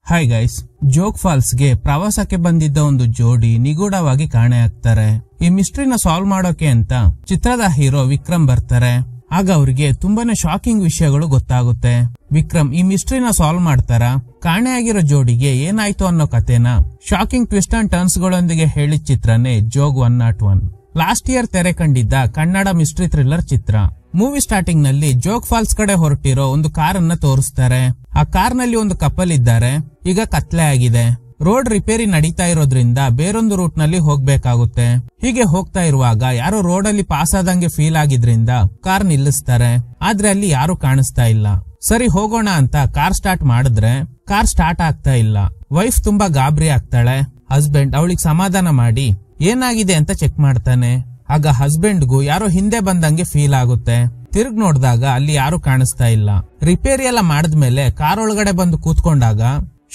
Hi guys, Jog falls ಗೆ ಪ್ರವಾಸಕ್ಕೆ ಬಂದಿದ್ದ ಒಂದು ಜೋಡಿ ನಿಗೂಢವಾಗಿ ಕಾಣೆಯಾಗ್ತಾರೆ. ಈ ಮಿಸ್ಟ್ರಿನ ಸಾಲ್ವ್ ಮಾಡೋಕೆ ಅಂತ ಚಿತ್ರದ ಹೀರೋ ವಿಕ್ರಮ್ ಬರ್ತಾರೆ. ಆಗ ಅವರಿಗೆ ತುಂಬಾನೇ ಶಾಕಿಂಗ್ ವಿಷಯಗಳು ಗೊತ್ತಾಗುತ್ತೆ. ವಿಕ್ರಮ್ ಈ ಮಿಸ್ಟ್ರಿನ ಸಾಲ್ವ್ ಮಾಡ್ತಾರ. ಕಾಣೆಯಾಗಿರೋ ಜೋಡಿಗೆ ಏನಾಯ್ತು ಅನ್ನೋ ಕಥೆನ ಶಾಕಿಂಗ್ ಟ್ವಿಸ್ಟ್ ಅಂಡ್ ಟರ್ನ್ಸ್ ಗಳೊಂದಿಗೆ ಹೇಳಿದ ಚಿತ್ರನೇ ಜೋಗ್ 101. ಲಾಸ್ಟ್ ಇಯರ್ ತೆರೆ ಕಂಡಿದ್ದ ಕನ್ನಡ ಮಿಸ್ಟ್ರಿ ಥ್ರಿಲ್ಲರ್ ಚಿತ್ರ. ಮೂವಿ ಸ್ಟಾರ್ಟಿಂಗ್ ನಲ್ಲಿ ಜೋಗ್ ಫಾಲ್ಸ್ ಕಡೆ ಹೊರಟಿರೋ ಒಂದು ಕಾರನ್ನ ತೋರಿಸ್ತಾರೆ. ಆ ಕಾರ್ ನಲ್ಲಿ ಒಂದು ಕಪಲ್ ಇದ್ದಾರೆ. ಈಗ ಕತ್ಲೆ ಆಗಿದೆ. ರೋಡ್ ರಿಪೇರಿ ನಡೀತಾ ಇರೋದ್ರಿಂದ ಬೇರೊಂದು ರೂಟ್ ನಲ್ಲಿ ಹೋಗ್ಬೇಕಾಗುತ್ತೆ. ಹೀಗೆ ಹೋಗ್ತಾ ಇರುವಾಗ ಯಾರೋ ರೋಡ್ ಅಲ್ಲಿ ಪಾಸ್ ಆದಂಗೆ ಫೀಲ್ ಆಗಿದ್ರಿಂದ ಕಾರ್ ನಿಲ್ಲಿಸ್ತಾರೆ. ಆದ್ರೆ ಅಲ್ಲಿ ಯಾರು ಕಾಣಿಸ್ತಾ ಇಲ್ಲ. ಸರಿ ಹೋಗೋಣ ಅಂತ ಕಾರ್ ಸ್ಟಾರ್ಟ್ ಮಾಡಿದ್ರೆ ಕಾರ್ ಸ್ಟಾರ್ಟ್ ಆಗ್ತಾ ಇಲ್ಲ. ವೈಫ್ ತುಂಬಾ ಗಾಬರಿ ಆಗ್ತಾಳೆ. ಹಸ್ಬೆಂಡ್ ಅವಳಿಗೆ ಸಮಾಧಾನ ಮಾಡಿ ಏನಾಗಿದೆ ಅಂತ ಚೆಕ್ ಮಾಡ್ತಾನೆ. ಆಗ ಹಸ್ಬೆಂಡ್ಗೂ ಯಾರೋ ಹಿಂದೆ ಬಂದಂಗೆ ಫೀಲ್ ಆಗುತ್ತೆ. ತಿರುಗ್ ನೋಡಿದಾಗ ಅಲ್ಲಿ ಯಾರು ಕಾಣಿಸ್ತಾ ಇಲ್ಲ. ರಿಪೇರಿ ಎಲ್ಲ ಮಾಡಿದ್ಮೇಲೆ ಕಾರ್ ಒಳಗಡೆ ಬಂದು ಕೂತ್ಕೊಂಡಾಗ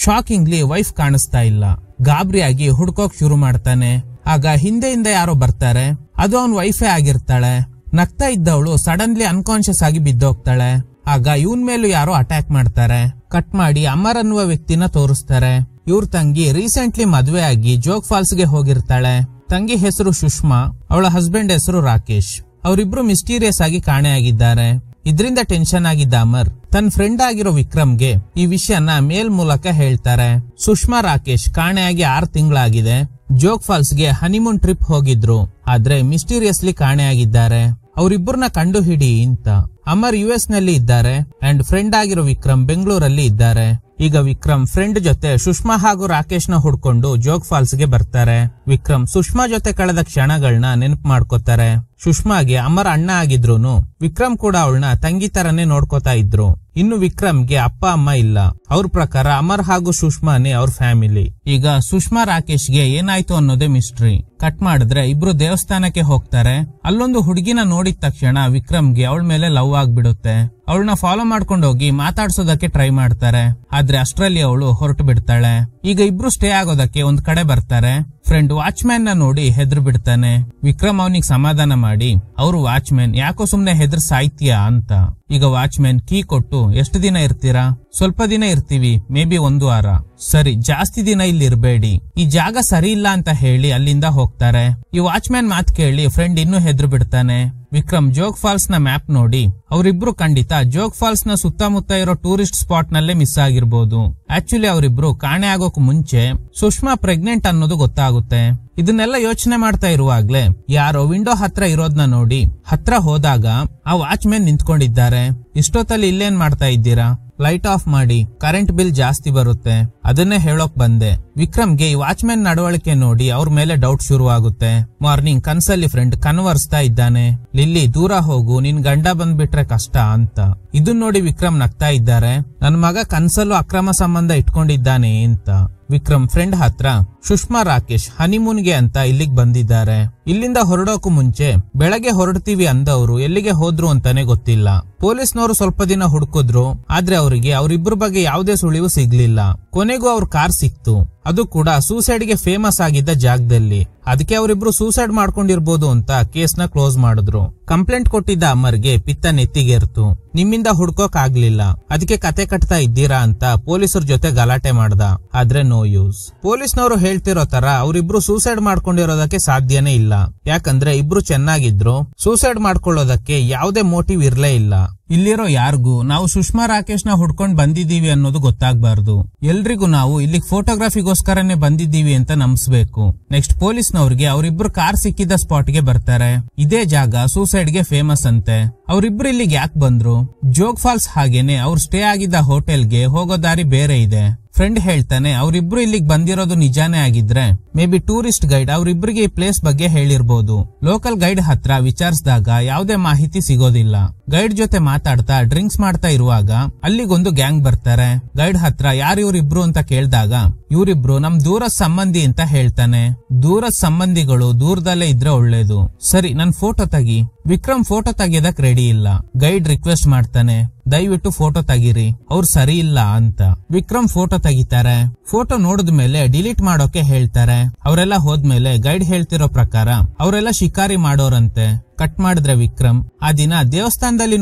ಶಾಕಿಂಗ್ಲಿ ವೈಫ್ ಕಾಣಿಸ್ತಾ ಇಲ್ಲ. ಗಾಬರಿಯಾಗಿ ಹುಡ್ಕೋಕ್ ಶುರು ಮಾಡ್ತಾನೆ. ಆಗ ಹಿಂದೆಯಿಂದ ಯಾರೋ ಬರ್ತಾರೆ. ಅದು ಅವನ್ ವೈಫೇ ಆಗಿರ್ತಾಳೆ. ನಗ್ತಾ ಇದ್ದವಳು ಸಡನ್ಲಿ ಅನ್ಕಾನ್ಶಿಯಸ್ ಆಗಿ ಬಿದ್ದೋಗ್ತಾಳೆ. ಆಗ ಇವನ್ ಮೇಲೂ ಯಾರೋ ಅಟ್ಯಾಕ್ ಮಾಡ್ತಾರೆ. ಕಟ್ ಮಾಡಿ ಅಮರ್ ಅನ್ನುವ ವ್ಯಕ್ತಿನ ತೋರಿಸ್ತಾರೆ. ಇವ್ರ ತಂಗಿ ರೀಸೆಂಟ್ಲಿ ಮದ್ವೆ ಆಗಿ ಜೋಗ್ ಫಾಲ್ಸ್ ಗೆ ಹೋಗಿರ್ತಾಳೆ. ತಂಗಿ ಹೆಸರು ಸುಷ್ಮಾ, ಅವಳ ಹಸ್ಬೆಂಡ್ ಹೆಸರು ರಾಕೇಶ್. ಅವರಿಬ್ರು ಮಿಸ್ಟೀರಿಯಸ್ ಆಗಿ ಕಾಣೆಯಾಗಿದ್ದಾರೆ. ಇದರಿಂದ ಟೆನ್ಷನ್ ಆಗಿದ್ದ ಅಮರ್ ತನ್ನ ಫ್ರೆಂಡ್ ಆಗಿರೋ ವಿಕ್ರಮ್ಗೆ ಈ ವಿಷಯನ ಮೇಲ್ ಮೂಲಕ ಹೇಳ್ತಾರೆ. ಸುಷ್ಮಾ ರಾಕೇಶ್ ಕಾಣೆಯಾಗಿ 6 ತಿಂಗಳಾಗಿದೆ. ಜೋಗ್ ಫಾಲ್ಸ್ ಗೆ ಹನಿಮೂನ್ ಟ್ರಿಪ್ ಹೋಗಿದ್ರು. ಆದ್ರೆ ಮಿಸ್ಟೀರಿಯಸ್ಲಿ ಕಾಣೆಯಾಗಿದ್ದಾರೆ. ಅವರಿಬ್ಬರನ್ನ ಕಂಡು ಹಿಡಿ ಅಂತ ಅಮರ್ US ನಲ್ಲಿ ಇದ್ದಾರೆ ಅಂಡ್ ಫ್ರೆಂಡ್ ಆಗಿರೋ ವಿಕ್ರಮ್ ಬೆಂಗಳೂರಲ್ಲಿ ಇದ್ದಾರೆ. ಈಗ ವಿಕ್ರಮ್ ಫ್ರೆಂಡ್ ಜೊತೆ ಸುಷ್ಮಾ ಹಾಗೂ ರಾಕೇಶ್ ನ ಹುಡ್ಕೊಂಡು ಜೋಗ್ ಫಾಲ್ಸ್ ಗೆ ಬರ್ತಾರೆ. ವಿಕ್ರಮ್ ಸುಷ್ಮಾ ಜೊತೆ ಕಳೆದ ಕ್ಷಣಗಳನ್ನ ನೆನಪು ಮಾಡ್ಕೋತಾರೆ. ಸುಷ್ಮಾಗೆ ಅಮರ್ ಅಣ್ಣ ಆಗಿದ್ರೂನು ವಿಕ್ರಮ್ ಕೂಡ ಅವಳನ್ನ ತಂಗಿ ತರನೇ ನೋಡ್ಕೋತಾ ಇದ್ರು. ಇನ್ನು ವಿಕ್ರಮ್ಗೆ ಅಪ್ಪ ಅಮ್ಮ ಇಲ್ಲ. ಅವ್ರ ಪ್ರಕಾರ ಅಮರ್ ಹಾಗೂ ಸುಷ್ಮಾನೇ ಅವ್ರ ಫ್ಯಾಮಿಲಿ. ಈಗ ಸುಷ್ಮಾ ರಾಕೇಶ್ಗೆ ಏನಾಯ್ತು ಅನ್ನೋದೇ ಮಿಸ್ಟ್ರಿ. ಕಟ್ ಮಾಡಿದ್ರೆ ಇಬ್ರು ದೇವಸ್ಥಾನಕ್ಕೆ ಹೋಗ್ತಾರೆ. ಅಲ್ಲೊಂದು ಹುಡುಗಿನ ನೋಡಿದ ತಕ್ಷಣ ವಿಕ್ರಮ್ಗೆ ಅವಳ ಮೇಲೆ ಲವ್ ಆಗ್ಬಿಡುತ್ತೆ. ಅವಳನ್ನ ಫಾಲೋ ಮಾಡ್ಕೊಂಡು ಹೋಗಿ ಮಾತಾಡ್ಸೋದಕ್ಕೆ ಟ್ರೈ ಮಾಡ್ತಾರೆ. ಆದ್ರೆ ಅಷ್ಟ್ರಲ್ಲಿ ಅವಳು ಹೊರಟು ಬಿಡ್ತಾಳೆ. ಈಗ ಇಬ್ರು ಸ್ಟೇ ಆಗೋದಕ್ಕೆ ಒಂದ್ ಕಡೆ ಬರ್ತಾರೆ. ಫ್ರೆಂಡ್ ವಾಚ್ಮ್ಯಾನ್ ನ ನೋಡಿ ಹೆದ್ರು ಬಿಡ್ತಾನೆ. ವಿಕ್ರಮ್ ಅವನಿಗೆ ಸಮಾಧಾನ ಮಾಡಿ ಅವ್ರು ವಾಚ್ಮ್ಯಾನ್ ಯಾಕೋ ಸುಮ್ನೆ ಹೆದ್ರ ಸಾಯ್ತೀಯಾ ಅಂತ. ಈಗ ವಾಚ್ಮ್ಯಾನ್ ಕೀ ಕೊಟ್ಟು ಎಷ್ಟು ದಿನ ಇರ್ತೀರಾ? ಸ್ವಲ್ಪ ದಿನ ಇರ್ತೀವಿ, ಮೇ ಬಿ 1 ವಾರ. ಸರಿ, ಜಾಸ್ತಿ ದಿನ ಇಲ್ಲಿ ಇರ್ಬೇಡಿ, ಈ ಜಾಗ ಸರಿ ಇಲ್ಲ ಅಂತ ಹೇಳಿ ಅಲ್ಲಿಂದ ಹೋಗ್ತಾರೆ. ಈ ವಾಚ್ಮ್ಯಾನ್ ಮಾತ್ ಕೇಳಿ ಫ್ರೆಂಡ್ ಇನ್ನೂ ಹೆದ್ರು ಬಿಡ್ತಾನೆ. ವಿಕ್ರಮ್ ಜೋಗ್ ಫಾಲ್ಸ್ ನ ಮ್ಯಾಪ್ ನೋಡಿ ಅವರಿಬ್ರು ಖಂಡಿತ ಜೋಗ್ ಫಾಲ್ಸ್ ನ ಸುತ್ತಮುತ್ತ ಇರೋ ಟೂರಿಸ್ಟ್ ಸ್ಪಾಟ್ ನಲ್ಲೇ ಮಿಸ್ ಆಗಿರ್ಬೋದು. ಆಕ್ಚುಲಿ ಅವರಿಬ್ರು ಕಾಣೆ ಆಗೋಕ್ ಮುಂಚೆ ಸುಷ್ಮಾ ಪ್ರೆಗ್ನೆಂಟ್ ಅನ್ನೋದು ಗೊತ್ತಾಗುತ್ತೆ. ಇದನ್ನೆಲ್ಲ ಯೋಚನೆ ಮಾಡ್ತಾ ಇರುವಾಗ್ಲೇ ಯಾರೋ ವಿಂಡೋ ಹತ್ರ ಇರೋದ್ನ ನೋಡಿ ಹತ್ರ ಹೋದಾಗ ಆ ವಾಚ್ಮ್ಯಾನ್ ನಿಂತ್ಕೊಂಡಿದ್ದಾರೆ. ಇಷ್ಟೊತ್ತಲ್ಲಿ ಇಲ್ಲೇನ್ ಮಾಡ್ತಾ ಇದ್ದೀರಾ? ಲೈಟ್ ಆಫ್ ಮಾಡಿ, ಕರೆಂಟ್ ಬಿಲ್ ಜಾಸ್ತಿ ಬರುತ್ತೆ, ಅದನ್ನೇ ಹೇಳೋಕ್ ಬಂದೆ. ವಿಕ್ರಮ್ಗೆ ಈ ವಾಚ್ಮ್ಯಾನ್ ನಡವಳಿಕೆ ನೋಡಿ ಅವ್ರ ಮೇಲೆ ಡೌಟ್ ಶುರು ಆಗುತ್ತೆ. ಮಾರ್ನಿಂಗ್ ಕನ್ಸಲ್ಲಿ ಫ್ರೆಂಡ್ ಕನ್ವರ್ಸ್ತಾ ಇದ್ದಾನೆ. ಲಿಲ್ಲಿ ದೂರ ಹೋಗು, ನಿನ್ ಗಂಡ ಬಂದ್ಬಿಟ್ರೆ ಕಷ್ಟ ಅಂತ. ಇದನ್ ನೋಡಿ ವಿಕ್ರಮ್ ನಗ್ತಾ ಇದ್ದಾರೆ. ನನ್ ಮಗ ಕನ್ಸಲ್ಲೂ ಅಕ್ರಮ ಸಂಬಂಧ ಇಟ್ಕೊಂಡಿದ್ದಾನೆ ಅಂತ. ವಿಕ್ರಮ್ ಫ್ರೆಂಡ್ ಹತ್ರ ಸುಷ್ಮಾ ರಾಕೇಶ್ ಹನಿಮೂನ್ಗೆ ಅಂತ ಇಲ್ಲಿಗೆ ಬಂದಿದ್ದಾರೆ. ಇಲ್ಲಿಂದ ಹೊರಡೋಕು ಮುಂಚೆ ಬೆಳಗ್ಗೆ ಹೊರಡ್ತೀವಿ ಅಂದವರು ಎಲ್ಲಿಗೆ ಹೋದ್ರು ಅಂತಾನೆ ಗೊತ್ತಿಲ್ಲ. ಪೊಲೀಸ್ನವರು ಸ್ವಲ್ಪ ದಿನ ಹುಡುಕಿದ್ರು. ಆದ್ರೆ ಅವರಿಗೆ ಅವರಿಬ್ಬರ ಬಗ್ಗೆ ಯಾವುದೇ ಸುಳಿವು ಸಿಗ್ಲಿಲ್ಲ. ಕೊನೆಗೂ ಅವ್ರ ಕಾರ್ ಸಿಕ್ತು. ಅದು ಕೂಡ ಸೂಸೈಡ್ ಗೆ ಫೇಮಸ್ ಆಗಿದ್ದ ಜಾಗದಲ್ಲಿ. ಅದಕ್ಕೆ ಅವರಿಬ್ರು ಸೂಸೈಡ್ ಮಾಡ್ಕೊಂಡಿರ್ಬೋದು ಅಂತ ಕೇಸ್ ನ ಕ್ಲೋಸ್ ಮಾಡಿದ್ರು. ಕಂಪ್ಲೇಂಟ್ ಕೊಟ್ಟಿದ್ದ ಅಮರ್ಗೆ ಪಿತ್ತ ನೆತ್ತಿಗೇರ್ತು. ನಿಮ್ಮಿಂದ ಹುಡ್ಕೋಕ್ ಆಗ್ಲಿಲ್ಲ, ಅದಕ್ಕೆ ಕತೆ ಕಟ್ತಾ ಇದ್ದೀರಾ ಅಂತ ಪೊಲೀಸರ ಜೊತೆ ಗಲಾಟೆ ಮಾಡ್ದ. ಆದ್ರೆ ನೋ ಯೂಸ್. ಪೊಲೀಸ್ನವರು ಹೇಳ್ತಿರೋ ತರ ಅವರಿಬ್ರು ಸೂಸೈಡ್ ಮಾಡ್ಕೊಂಡಿರೋದಕ್ಕೆ ಸಾಧ್ಯನೇ ಇಲ್ಲ. ಯಾಕಂದ್ರೆ ಇಬ್ರು ಚೆನ್ನಾಗಿದ್ರು. ಸೂಸೈಡ್ ಮಾಡ್ಕೊಳ್ಳೋದಕ್ಕೆ ಯಾವುದೇ ಮೋಟಿವ್ ಇರ್ಲೇ ಇಲ್ಲ. ಇಲ್ಲಿರೋ ಯಾರಿಗೂ ನಾವು ಸುಷ್ಮಾ ರಾಕೇಶ್ ನ ಹುಡ್ಕೊಂಡ್ ಬಂದಿದ್ದೀವಿ ಅನ್ನೋದು ಗೊತ್ತಾಗ್ಬಾರ್ದು. ಎಲ್ರಿಗೂ ನಾವು ಇಲ್ಲಿಗೆ ಫೋಟೋಗ್ರಫಿಗೋಸ್ಕರನೇ ಬಂದಿದ್ದೀವಿ ಅಂತ ನಂಬಿಸ್ಬೇಕು. ನೆಕ್ಸ್ಟ್ ಪೊಲೀಸ್ನವ್ರಿಗೆ ಅವರಿಬ್ರು ಕಾರ್ ಸಿಕ್ಕಿದ್ದ ಸ್ಪಾಟ್ ಗೆ ಬರ್ತಾರೆ. ಇದೇ ಜಾಗ ಸೂಸೈಡ್ ಗೆ ಫೇಮಸ್ ಅಂತೆ. ಅವರಿಬ್ರು ಇಲ್ಲಿಗೆ ಯಾಕೆ ಬಂದ್ರು? ಜೋಗ್ ಫಾಲ್ಸ್ ಹಾಗೇನೆ ಅವ್ರು ಸ್ಟೇ ಆಗಿದ್ದ ಹೋಟೆಲ್ಗೆ ಹೋಗೋ ದಾರಿ ಬೇರೆ ಇದೆ. ಫ್ರೆಂಡ್ ಹೇಳ್ತಾನೆ ಅವರಿಬ್ರು ಇಲ್ಲಿಗೆ ಬಂದಿರೋದು ನಿಜಾನೇ ಆಗಿದ್ರೆ ಮೇ ಬಿ ಟೂರಿಸ್ಟ್ ಗೈಡ್ ಅವರಿಬ್ರಿಗೆ ಈ ಪ್ಲೇಸ್ ಬಗ್ಗೆ ಹೇಳಿರ್ಬೋದು. ಲೋಕಲ್ ಗೈಡ್ ಹತ್ರ ವಿಚಾರಿಸಿದಾಗ ಯಾವುದೇ ಮಾಹಿತಿ ಸಿಗೋದಿಲ್ಲ. ಗೈಡ್ ಜೊತೆ ಮಾತಾಡ್ತಾ ಡ್ರಿಂಕ್ಸ್ ಮಾಡ್ತಾ ಇರುವಾಗ ಅಲ್ಲಿಗೊಂದು ಗ್ಯಾಂಗ್ ಬರ್ತಾರೆ. ಗೈಡ್ ಹತ್ರ ಯಾರು ಇವ್ರಿಬ್ರು ಅಂತ ಕೇಳಿದಾಗ ಇವರಿಬ್ರು ನಮ್ ದೂರದ ಸಂಬಂಧಿ ಅಂತ ಹೇಳ್ತಾನೆ. ದೂರದ ಸಂಬಂಧಿಗಳು ದೂರದಲ್ಲೇ ಇದ್ರೆ ಒಳ್ಳೇದು. ಸರಿ, ನನ್ ಫೋಟೋ ತೆಗಿ. ವಿಕ್ರಮ್ ಫೋಟೋ ತೆಗಿಯೋದಕ್ ರೆಡಿ ಇಲ್ಲ. ಗೈಡ್ ರಿಕ್ವೆಸ್ಟ್ ಮಾಡ್ತಾನೆ, ದಯವಿಟ್ಟು ಫೋಟೋ ತೆಗೀರಿ, ಅವ್ರು ಸರಿ ಇಲ್ಲ ಅಂತ. ವಿಕ್ರಮ್ ಫೋಟೋ ತೆಗಿತಾರೆ. ಫೋಟೋ ನೋಡಿದ್ಮೇಲೆ ಡಿಲೀಟ್ ಮಾಡೋಕೆ ಹೇಳ್ತಾರೆ. ಅವರೆಲ್ಲ ಹೋದ್ಮೇಲೆ ಗೈಡ್ ಹೇಳ್ತಿರೋ ಪ್ರಕಾರ ಅವರೆಲ್ಲ ಶಿಕಾರಿ ಮಾಡೋರಂತೆ. ಕಟ್ ಮಾಡಿದ್ರೆ ವಿಕ್ರಮ್ ಆ ದಿನ ದೇವಸ್ಥಾನದಲ್ಲಿ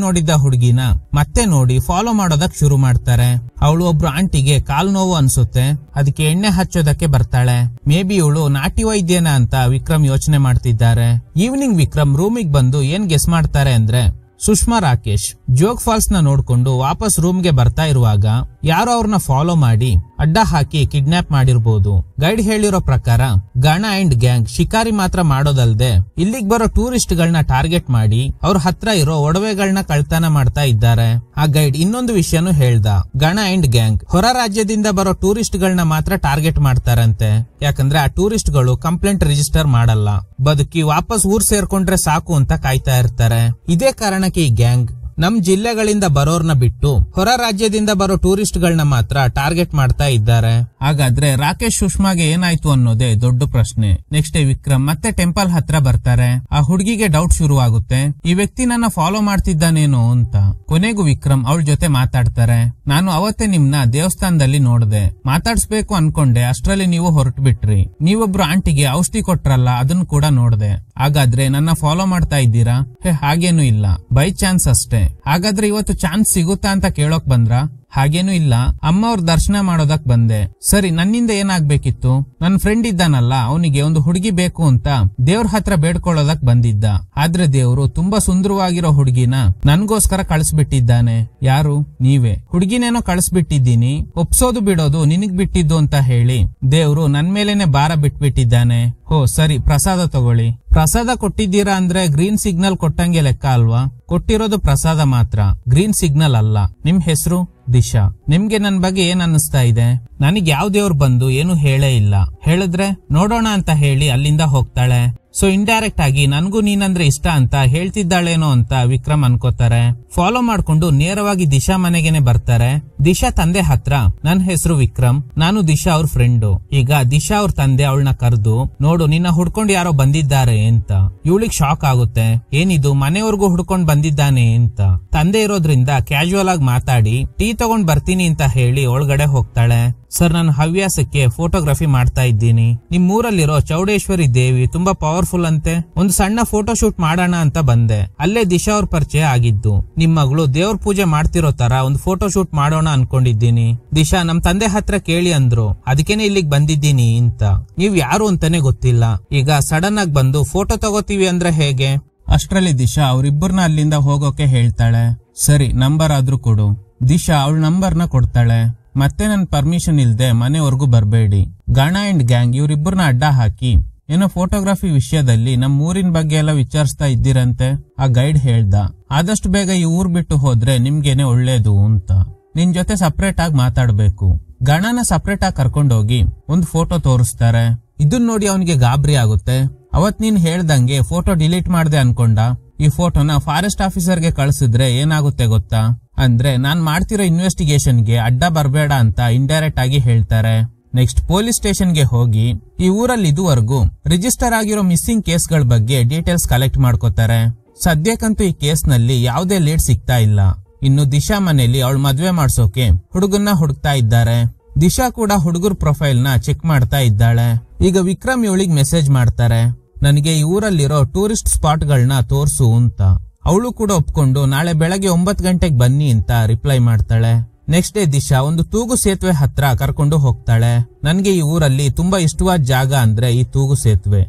ನೋಡಿದ್ದ ಹುಡುಗಿನ ಮತ್ತೆ ನೋಡಿ ಫಾಲೋ ಮಾಡೋದಕ್ ಶುರು ಮಾಡ್ತಾರೆ. ಅವಳು ಒಬ್ರು ಆಂಟಿಗೆ ಕಾಲ್ ನೋವು ಅನ್ಸುತ್ತೆ, ಅದಕ್ಕೆ ಎಣ್ಣೆ ಹಚ್ಚೋದಕ್ಕೆ ಬರ್ತಾಳೆ. ಮೇ ಬಿ ಇವಳು ನಾಟಿ ವೈದ್ಯನ ಅಂತ ವಿಕ್ರಮ್ ಯೋಚನೆ ಮಾಡ್ತಿದ್ದಾರೆ. ಈವ್ನಿಂಗ್ ವಿಕ್ರಮ್ ರೂಮಿಗೆ ಬಂದು ಏನ್ ಗೆಸ್ ಮಾಡ್ತಾರೆ ಅಂದ್ರೆ ಸುಷ್ಮಾ ರಾಕೇಶ್ ಜೋಗ್ ಫಾಲ್ಸ್ ನ ನೋಡ್ಕೊಂಡು ವಾಪಸ್ ರೂಮ್ಗೆ ಬರ್ತಾ ಇರುವಾಗ ಯಾರೋ ಅವ್ರನ್ನ ಫಾಲೋ ಮಾಡಿ ಅಡ್ಡ ಹಾಕಿ ಕಿಡ್ನಾಪ್ ಮಾಡಿರ್ಬೋದು. ಗೈಡ್ ಹೇಳಿರೋ ಪ್ರಕಾರ ಗಣ ಅಂಡ್ ಗ್ಯಾಂಗ್ ಶಿಕಾರಿ ಮಾತ್ರ ಮಾಡೋದಲ್ದೆ ಇಲ್ಲಿಗ್ ಬರೋ ಟೂರಿಸ್ಟ್ ಗಳನ್ನ ಟಾರ್ಗೆಟ್ ಮಾಡಿ ಅವ್ರ ಹತ್ರ ಇರೋ ಒಡವೆಗಳನ್ನ ಕಳ್ತನ ಮಾಡ್ತಾ ಇದ್ದಾರೆ. ಆ ಗೈಡ್ ಇನ್ನೊಂದು ವಿಷಯನೂ ಹೇಳ್ದ, ಗಣ ಅಂಡ್ ಗ್ಯಾಂಗ್ ಹೊರ ರಾಜ್ಯದಿಂದ ಬರೋ ಟೂರಿಸ್ಟ್ ಗಳನ್ನ ಮಾತ್ರ ಟಾರ್ಗೆಟ್ ಮಾಡ್ತಾರಂತೆ. ಯಾಕಂದ್ರೆ ಆ ಟೂರಿಸ್ಟ್ ಗಳು ಕಂಪ್ಲೇಂಟ್ ರಿಜಿಸ್ಟರ್ ಮಾಡಲ್ಲ, ಬದುಕಿ ವಾಪಸ್ ಊರ್ ಸೇರ್ಕೊಂಡ್ರೆ ಸಾಕು ಅಂತ ಕಾಯ್ತಾ ಇರ್ತಾರೆ. ಇದೇ ಕಾರಣಕ್ಕೆ ಈ ಗ್ಯಾಂಗ್ ನಮ್ ಜಿಲ್ಲೆಗಳಿಂದ ಬರೋರ್ನ ಬಿಟ್ಟು ಹೊರ ರಾಜ್ಯದಿಂದ ಬರೋ ಟೂರಿಸ್ಟ್ ಗಳನ್ನ ಮಾತ್ರ ಟಾರ್ಗೆಟ್ ಮಾಡ್ತಾ ಇದ್ದಾರೆ. ಹಾಗಾದ್ರೆ ರಾಕೇಶ್ ಸುಷ್ಮಾಗೆ ಏನಾಯ್ತು ಅನ್ನೋದೇ ದೊಡ್ಡ ಪ್ರಶ್ನೆ. ನೆಕ್ಸ್ಟ್ ವಿಕ್ರಮ್ ಮತ್ತೆ ಟೆಂಪಲ್ ಹತ್ರ ಬರ್ತಾರೆ. ಆ ಹುಡುಗಿಗೆ ಡೌಟ್ ಶುರುವಾಗುತ್ತೆ, ಈ ವ್ಯಕ್ತಿ ನನ್ನ ಫಾಲೋ ಮಾಡ್ತಿದ್ದಾನೇನೋ ಅಂತ. ಕೊನೆಗೂ ವಿಕ್ರಮ್ ಅವಳ ಜೊತೆ ಮಾತಾಡ್ತಾರೆ. ನಾನು ಅವತ್ತೇ ನಿಮ್ನ ದೇವಸ್ಥಾನದಲ್ಲಿ ನೋಡ್ದೆ, ಮಾತಾಡ್ಸ್ಬೇಕು ಅನ್ಕೊಂಡೆ, ಅಷ್ಟ್ರಲ್ಲಿ ನೀವು ಹೊರಟು ಬಿಟ್ರಿ. ನೀವೊಬ್ರು ಆಂಟಿಗೆ ಔಷಧಿ ಕೊಟ್ರಲ್ಲ, ಅದನ್ನ ಕೂಡ ನೋಡ್ದೆ. ಹಾಗಾದ್ರೆ ನನ್ನ ಫಾಲೋ ಮಾಡ್ತಾ ಇದ್ದೀರಾ? ಹಾಗೇನು ಇಲ್ಲ, ಬೈ ಚಾನ್ಸ್ ಅಷ್ಟೇ. ಹಾಗಾದ್ರೆ ಇವತ್ತು ಚಾನ್ಸ್ ಸಿಗುತ್ತಾ ಅಂತ ಕೇಳೋಕ್ ಬಂದ್ರ? ಹಾಗೇನು ಇಲ್ಲ, ಅಮ್ಮ ಅವ್ರ ದರ್ಶನ ಮಾಡೋದಕ್ ಬಂದೆ. ಸರಿ, ನನ್ನಿಂದ ಏನಾಗ್ಬೇಕಿತ್ತು? ನನ್ ಫ್ರೆಂಡ್ ಇದ್ದಾನಲ್ಲ, ಅವನಿಗೆ ಒಂದು ಹುಡುಗಿ ಬೇಕು ಅಂತ ದೇವ್ರ ಹತ್ರ ಬೇಡ್ಕೊಳ್ಳೋದಕ್ ಬಂದಿದ್ದ. ಆದ್ರೆ ದೇವ್ರು ತುಂಬಾ ಸುಂದರವಾಗಿರೋ ಹುಡುಗಿನ ನನ್ಗೋಸ್ಕರ ಕಳಿಸ್ಬಿಟ್ಟಿದ್ದಾನೆ. ಯಾರು? ನೀವೇ. ಹುಡುಗಿನೇನೋ ಕಳಿಸ್ಬಿಟ್ಟಿದ್ದೀನಿ, ಒಪ್ಸೋದು ಬಿಡೋದು ನಿನಗ್ ಬಿಟ್ಟಿದ್ದು ಅಂತ ಹೇಳಿ ದೇವ್ರು ನನ್ ಮೇಲೇನೆ ಭಾರ ಬಿಟ್ಬಿಟ್ಟಿದ್ದಾನೆ. ಹೋ ಸರಿ, ಪ್ರಸಾದ ತಗೊಳ್ಳಿ. ಪ್ರಸಾದ ಕೊಟ್ಟಿದ್ದೀರಾ ಅಂದ್ರೆ ಗ್ರೀನ್ ಸಿಗ್ನಲ್ ಕೊಟ್ಟಂಗೆ ಲೆಕ್ಕ ಅಲ್ವಾ? ಕೊಟ್ಟಿರೋದು ಪ್ರಸಾದ ಮಾತ್ರ, ಗ್ರೀನ್ ಸಿಗ್ನಲ್ ಅಲ್ಲ. ನಿಮ್ ಹೆಸರು? ದಿಶಾ. ನಿಮ್ಗೆ ನನ್ ಬಗ್ಗೆ ಏನ್ ಅನ್ನಿಸ್ತಾ ಇದೆ? ನನಗ್ ಯಾವ ದೇವ್ರು ಬಂದು ಏನು ಹೇಳೇ ಇಲ್ಲ. ಹೇಳಿದ್ರೆ ನೋಡೋಣ ಅಂತ ಹೇಳಿ ಅಲ್ಲಿಂದ ಹೋಗ್ತಾಳೆ. ಸೊ ಇಂಡೈರೆಕ್ಟ್ ಆಗಿ ನನ್ಗೂ ನೀನಂದ್ರೆ ಇಷ್ಟ ಅಂತ ಹೇಳ್ತಿದ್ದಾಳೇನೋ ಅಂತ ವಿಕ್ರಮ್ ಅನ್ಕೋತಾರೆ. ಫಾಲೋ ಮಾಡ್ಕೊಂಡು ನೇರವಾಗಿ ದಿಶಾ ಮನೆಗೆನೆ ಬರ್ತಾರೆ. ದಿಶಾ ತಂದೆ ಹತ್ರ ನನ್ ಹೆಸರು ವಿಕ್ರಮ್, ನಾನು ದಿಶಾ ಅವ್ರ ಫ್ರೆಂಡು. ಈಗ ದಿಶಾ ಅವ್ರ ತಂದೆ ಅವಳನ್ನ ಕರೆದು, ನೋಡು ನಿನ್ನ ಹುಡ್ಕೊಂಡು ಯಾರೋ ಬಂದಿದ್ದಾರೆ ಅಂತ. ಇವಳಿಗೆ ಶಾಕ್ ಆಗುತ್ತೆ, ಏನಿದು ಮನೆಯವರೆಗೂ ಹುಡ್ಕೊಂಡ್ ಬಂದಿದ್ದಾನೆ ಅಂತ. ತಂದೆ ಇರೋದ್ರಿಂದ ಕ್ಯಾಶುವಲ್ ಆಗಿ ಮಾತಾಡಿ ಟೀ ತಗೊಂಡ್ ಬರ್ತೀನಿ ಅಂತ ಹೇಳಿ ಒಳಗಡೆ ಹೋಗ್ತಾಳೆ. ಸರ್, ನಾನು ಹವ್ಯಾಸಕ್ಕೆ ಫೋಟೋಗ್ರಫಿ ಮಾಡ್ತಾ ಇದ್ದೀನಿ. ನಿಮ್ ಊರಲ್ಲಿರೋ ಚೌಡೇಶ್ವರಿ ದೇವಿ ತುಂಬಾ ಪವರ್ಫುಲ್ ಅಂತೆ, ಒಂದು ಸಣ್ಣ ಫೋಟೋ ಶೂಟ್ ಮಾಡೋಣ ಅಂತ ಬಂದೆ. ಅಲ್ಲೇ ದಿಶಾ ಅವ್ರ ಪರಿಚಯ ಆಗಿದ್ದು. ನಿಮ್ ಮಗಳು ದೇವ್ರ ಪೂಜೆ ಮಾಡ್ತಿರೋ ತರ ಒಂದು ಫೋಟೋ ಶೂಟ್ ಮಾಡೋಣ ಅನ್ಕೊಂಡಿದ್ದೀನಿ. ದಿಶಾ ನಮ್ ತಂದೆ ಹತ್ರ ಕೇಳಿ ಅಂದ್ರು, ಅದಕ್ಕೇನೆ ಇಲ್ಲಿಗೆ ಬಂದಿದ್ದೀನಿ ಅಂತ. ನೀವ್ ಯಾರು ಅಂತಾನೆ ಗೊತ್ತಿಲ್ಲ, ಈಗ ಸಡನ್ ಆಗಿ ಬಂದು ಫೋಟೋ ತಗೋತೀವಿ ಅಂದ್ರೆ ಹೇಗೆ? ಅಷ್ಟ್ರಲ್ಲಿ ದಿಶಾ ಅವ್ರಿಬ್ಬರನ್ನ ಅಲ್ಲಿಂದ ಹೋಗೋಕೆ ಹೇಳ್ತಾಳೆ. ಸರಿ, ನಂಬರ್ ಆದ್ರೂ ಕೊಡು. ದಿಶಾ ಅವಳ ನಂಬರ್ನ ಕೊಡ್ತಾಳೆ. ಮತ್ತೆ ನನ್ ಪರ್ಮಿಷನ್ ಇಲ್ದೆ ಮನೆವರೆಗೂ ಬರ್ಬೇಡಿ. ಗಣ ಅಂಡ್ ಗ್ಯಾಂಗ್ ಇವ್ರಿಬ್ಬರನ್ನ ಅಡ್ಡ ಹಾಕಿ ಏನೋ ಫೋಟೋಗ್ರಫಿ ವಿಷಯದಲ್ಲಿ ನಮ್ ಊರಿನ ಬಗ್ಗೆ ಎಲ್ಲ ವಿಚಾರಿಸ್ತಾ ಇದ್ದೀರಂತೆ. ಆ ಗೈಡ್ ಹೇಳ್ದ, ಆದಷ್ಟು ಬೇಗ ಈ ಊರ್ ಬಿಟ್ಟು ಹೋದ್ರೆ ನಿಮ್ಗೇನೆ ಒಳ್ಳೇದು ಅಂತ. ನಿನ್ ಜೊತೆ ಸಪರೇಟ್ ಆಗಿ ಮಾತಾಡ್ಬೇಕು. ಗಣನ ಸಪರೇಟ್ ಆಗಿ ಕರ್ಕೊಂಡೋಗಿ ಒಂದು ಫೋಟೋ ತೋರಿಸ್ತಾರೆ. ಇದನ್ ನೋಡಿ ಅವನಿಗೆ ಗಾಬರಿ ಆಗುತ್ತೆ. ಅವತ್ ನೀನ್ ಹೇಳ್ದಂಗೆ ಫೋಟೋ ಡಿಲೀಟ್ ಮಾಡ್ದೆ ಅನ್ಕೊಂಡ. ಈ ಫೋಟೋನ ಫಾರೆಸ್ಟ್ ಆಫೀಸರ್ಗೆ ಕಳ್ಸಿದ್ರೆ ಏನಾಗುತ್ತೆ ಗೊತ್ತಾ? ಅಂದ್ರೆ ನಾನ್ ಮಾಡ್ತಿರೋ ಇನ್ವೆಸ್ಟಿಗೇಷನ್ಗೆ ಅಡ್ಡ ಬರ್ಬೇಡ ಅಂತ ಇಂಡೈರೆಕ್ಟ್ ಆಗಿ ಹೇಳ್ತಾರೆ. ನೆಕ್ಸ್ಟ್ ಪೊಲೀಸ್ ಸ್ಟೇಷನ್ಗೆ ಹೋಗಿ ಈ ಊರಲ್ಲಿ ಇದುವರೆಗೂ ರಿಜಿಸ್ಟರ್ ಆಗಿರೋ ಮಿಸ್ಸಿಂಗ್ ಕೇಸ್ಗಳ ಬಗ್ಗೆ ಡೀಟೇಲ್ಸ್ ಕಲೆಕ್ಟ್ ಮಾಡ್ಕೋತಾರೆ. ಸದ್ಯಕ್ಕಂತೂ ಈ ಕೇಸ್ ನಲ್ಲಿ ಯಾವುದೇ ಲೀಡ್ ಸಿಗ್ತಾ ಇಲ್ಲ. ಇನ್ನು ದಿಶಾ ಮನೆಯಲ್ಲಿ ಅವಳು ಮದ್ವೆ ಮಾಡ್ಸೋಕೆ ಹುಡುಗನ್ನ ಹುಡುಕ್ತಾ ಇದ್ದಾರೆ. ದಿಶಾ ಕೂಡ ಹುಡುಗರ ಪ್ರೊಫೈಲ್ ನ ಚೆಕ್ ಮಾಡ್ತಾ ಇದ್ದಾಳೆ. ಈಗ ವಿಕ್ರಮ್ ಇವಳಿಗೆ ಮೆಸೇಜ್ ಮಾಡ್ತಾರೆ, ನನಗೆ ಈ ಊರಲ್ಲಿರೋ ಟೂರಿಸ್ಟ್ ಸ್ಪಾಟ್ ಗಳನ್ನ ತೋರ್ಸು ಅಂತ. ಅವಳು ಕೂಡ ಒಪ್ಕೊಂಡು ನಾಳೆ ಬೆಳಗ್ಗೆ 9 ಗಂಟೆಗೆ ಬನ್ನಿ ಅಂತ ರಿಪ್ಲೈ ಮಾಡ್ತಾಳೆ. ನೆಕ್ಸ್ಟ್ ಡೇ ದಿಶಾ ಒಂದು ತೂಗು ಸೇತುವೆ ಹತ್ರ ಕರ್ಕೊಂಡು ಹೋಗ್ತಾಳೆ. ನನ್ಗೆ ಈ ಊರಲ್ಲಿ ತುಂಬಾ ಇಷ್ಟವಾದ ಜಾಗ ಅಂದ್ರೆ ಈ ತೂಗು ಸೇತುವೆ.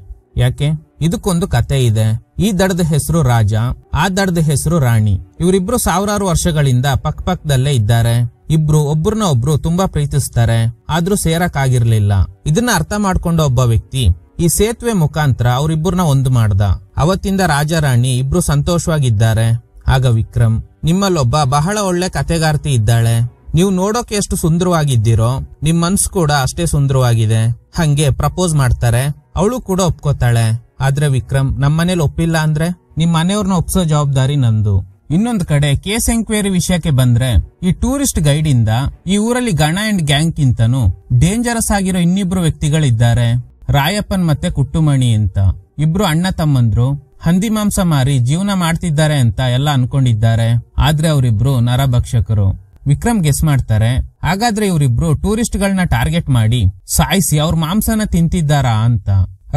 ಯಾಕೆ? ಇದಕ್ಕೊಂದು ಕತೆ ಇದೆ. ಈ ದಡದ ಹೆಸರು ರಾಜ, ಆ ದಡದ ಹೆಸರು ರಾಣಿ. ಇವರಿಬ್ರು ಸಾವಿರಾರು ವರ್ಷಗಳಿಂದ ಪಕ್ಕದಲ್ಲೇ ಇದ್ದಾರೆ. ಇಬ್ರು ಒಬ್ರನ್ನ ಒಬ್ರು ತುಂಬಾ ಪ್ರೀತಿಸ್ತಾರೆ, ಆದ್ರೂ ಸೇರಕ್ ಆಗಿರ್ಲಿಲ್ಲ. ಇದನ್ನ ಅರ್ಥ ಮಾಡ್ಕೊಂಡ ಒಬ್ಬ ವ್ಯಕ್ತಿ ಈ ಸೇತುವೆ ಮುಖಾಂತರ ಅವರಿಬ್ಬರನ್ನ ಒಂದು ಮಾಡ್ದ. ಅವತ್ತಿಂದ ರಾಜ ರಾಣಿ ಇಬ್ರು ಸಂತೋಷವಾಗಿದ್ದಾರೆ. ಆಗ ವಿಕ್ರಮ್, ನಿಮ್ಮಲ್ಲೊಬ್ಬ ಬಹಳ ಒಳ್ಳೆ ಕತೆಗಾರ್ತಿ ಇದ್ದಾಳೆ. ನೀವು ನೋಡೋಕೆ ಎಷ್ಟು ಸುಂದರವಾಗಿದ್ದೀರೋ ನಿಮ್ ಮನ್ಸು ಕೂಡ ಅಷ್ಟೇ ಸುಂದರವಾಗಿದೆ. ಹಂಗೆ ಪ್ರಪೋಸ್ ಮಾಡ್ತಾರೆ. ಅವಳು ಕೂಡ ಒಪ್ಕೋತಾಳೆ. ಆದ್ರೆ ವಿಕ್ರಮ್, ನಮ್ಮನೇಲಿ ಒಪ್ಪಿಲ್ಲ ಅಂದ್ರೆ ನಿಮ್ ಮನೆಯವ್ರನ್ನ ಒಪ್ಸೋ ಜವಾಬ್ದಾರಿ ನಂದು. ಇನ್ನೊಂದ್ ಕಡೆ ಕೇಸ್ ಎಂಕ್ವೈರಿ ವಿಷಯಕ್ಕೆ ಬಂದ್ರೆ, ಈ ಟೂರಿಸ್ಟ್ ಗೈಡ್ ಇಂದ ಈ ಊರಲ್ಲಿ ಗಣ ಅಂಡ್ ಗ್ಯಾಂಗ್ ಕಿಂತನೂ ಡೇಂಜರಸ್ ಆಗಿರೋ ಇನ್ನಿಬ್ರು ವ್ಯಕ್ತಿಗಳಿದ್ದಾರೆ. ರಾಯಪ್ಪನ್ ಮತ್ತೆ ಕುಟ್ಟುಮಣಿ ಅಂತ ಇಬ್ರು ಅಣ್ಣ ತಮ್ಮಂದ್ರು ಹಂದಿ ಮಾಂಸ ಮಾರಿ ಜೀವನ ಮಾಡ್ತಿದ್ದಾರೆ ಅಂತ ಎಲ್ಲ ಅನ್ಕೊಂಡಿದ್ದಾರೆ. ಆದ್ರೆ ಅವರಿಬ್ರು ನರಭಕ್ಷಕರು. ವಿಕ್ರಮ್ ಗೆಸ್ ಮಾಡ್ತಾರೆ, ಹಾಗಾದ್ರೆ ಇವರಿಬ್ರು ಟೂರಿಸ್ಟ್ ಗಳನ್ನ ಟಾರ್ಗೆಟ್ ಮಾಡಿ ಸಾಯಿಸಿ ಅವ್ರ ಮಾಂಸನ ತಿಂತಿದ್ದಾರಾ ಅಂತ.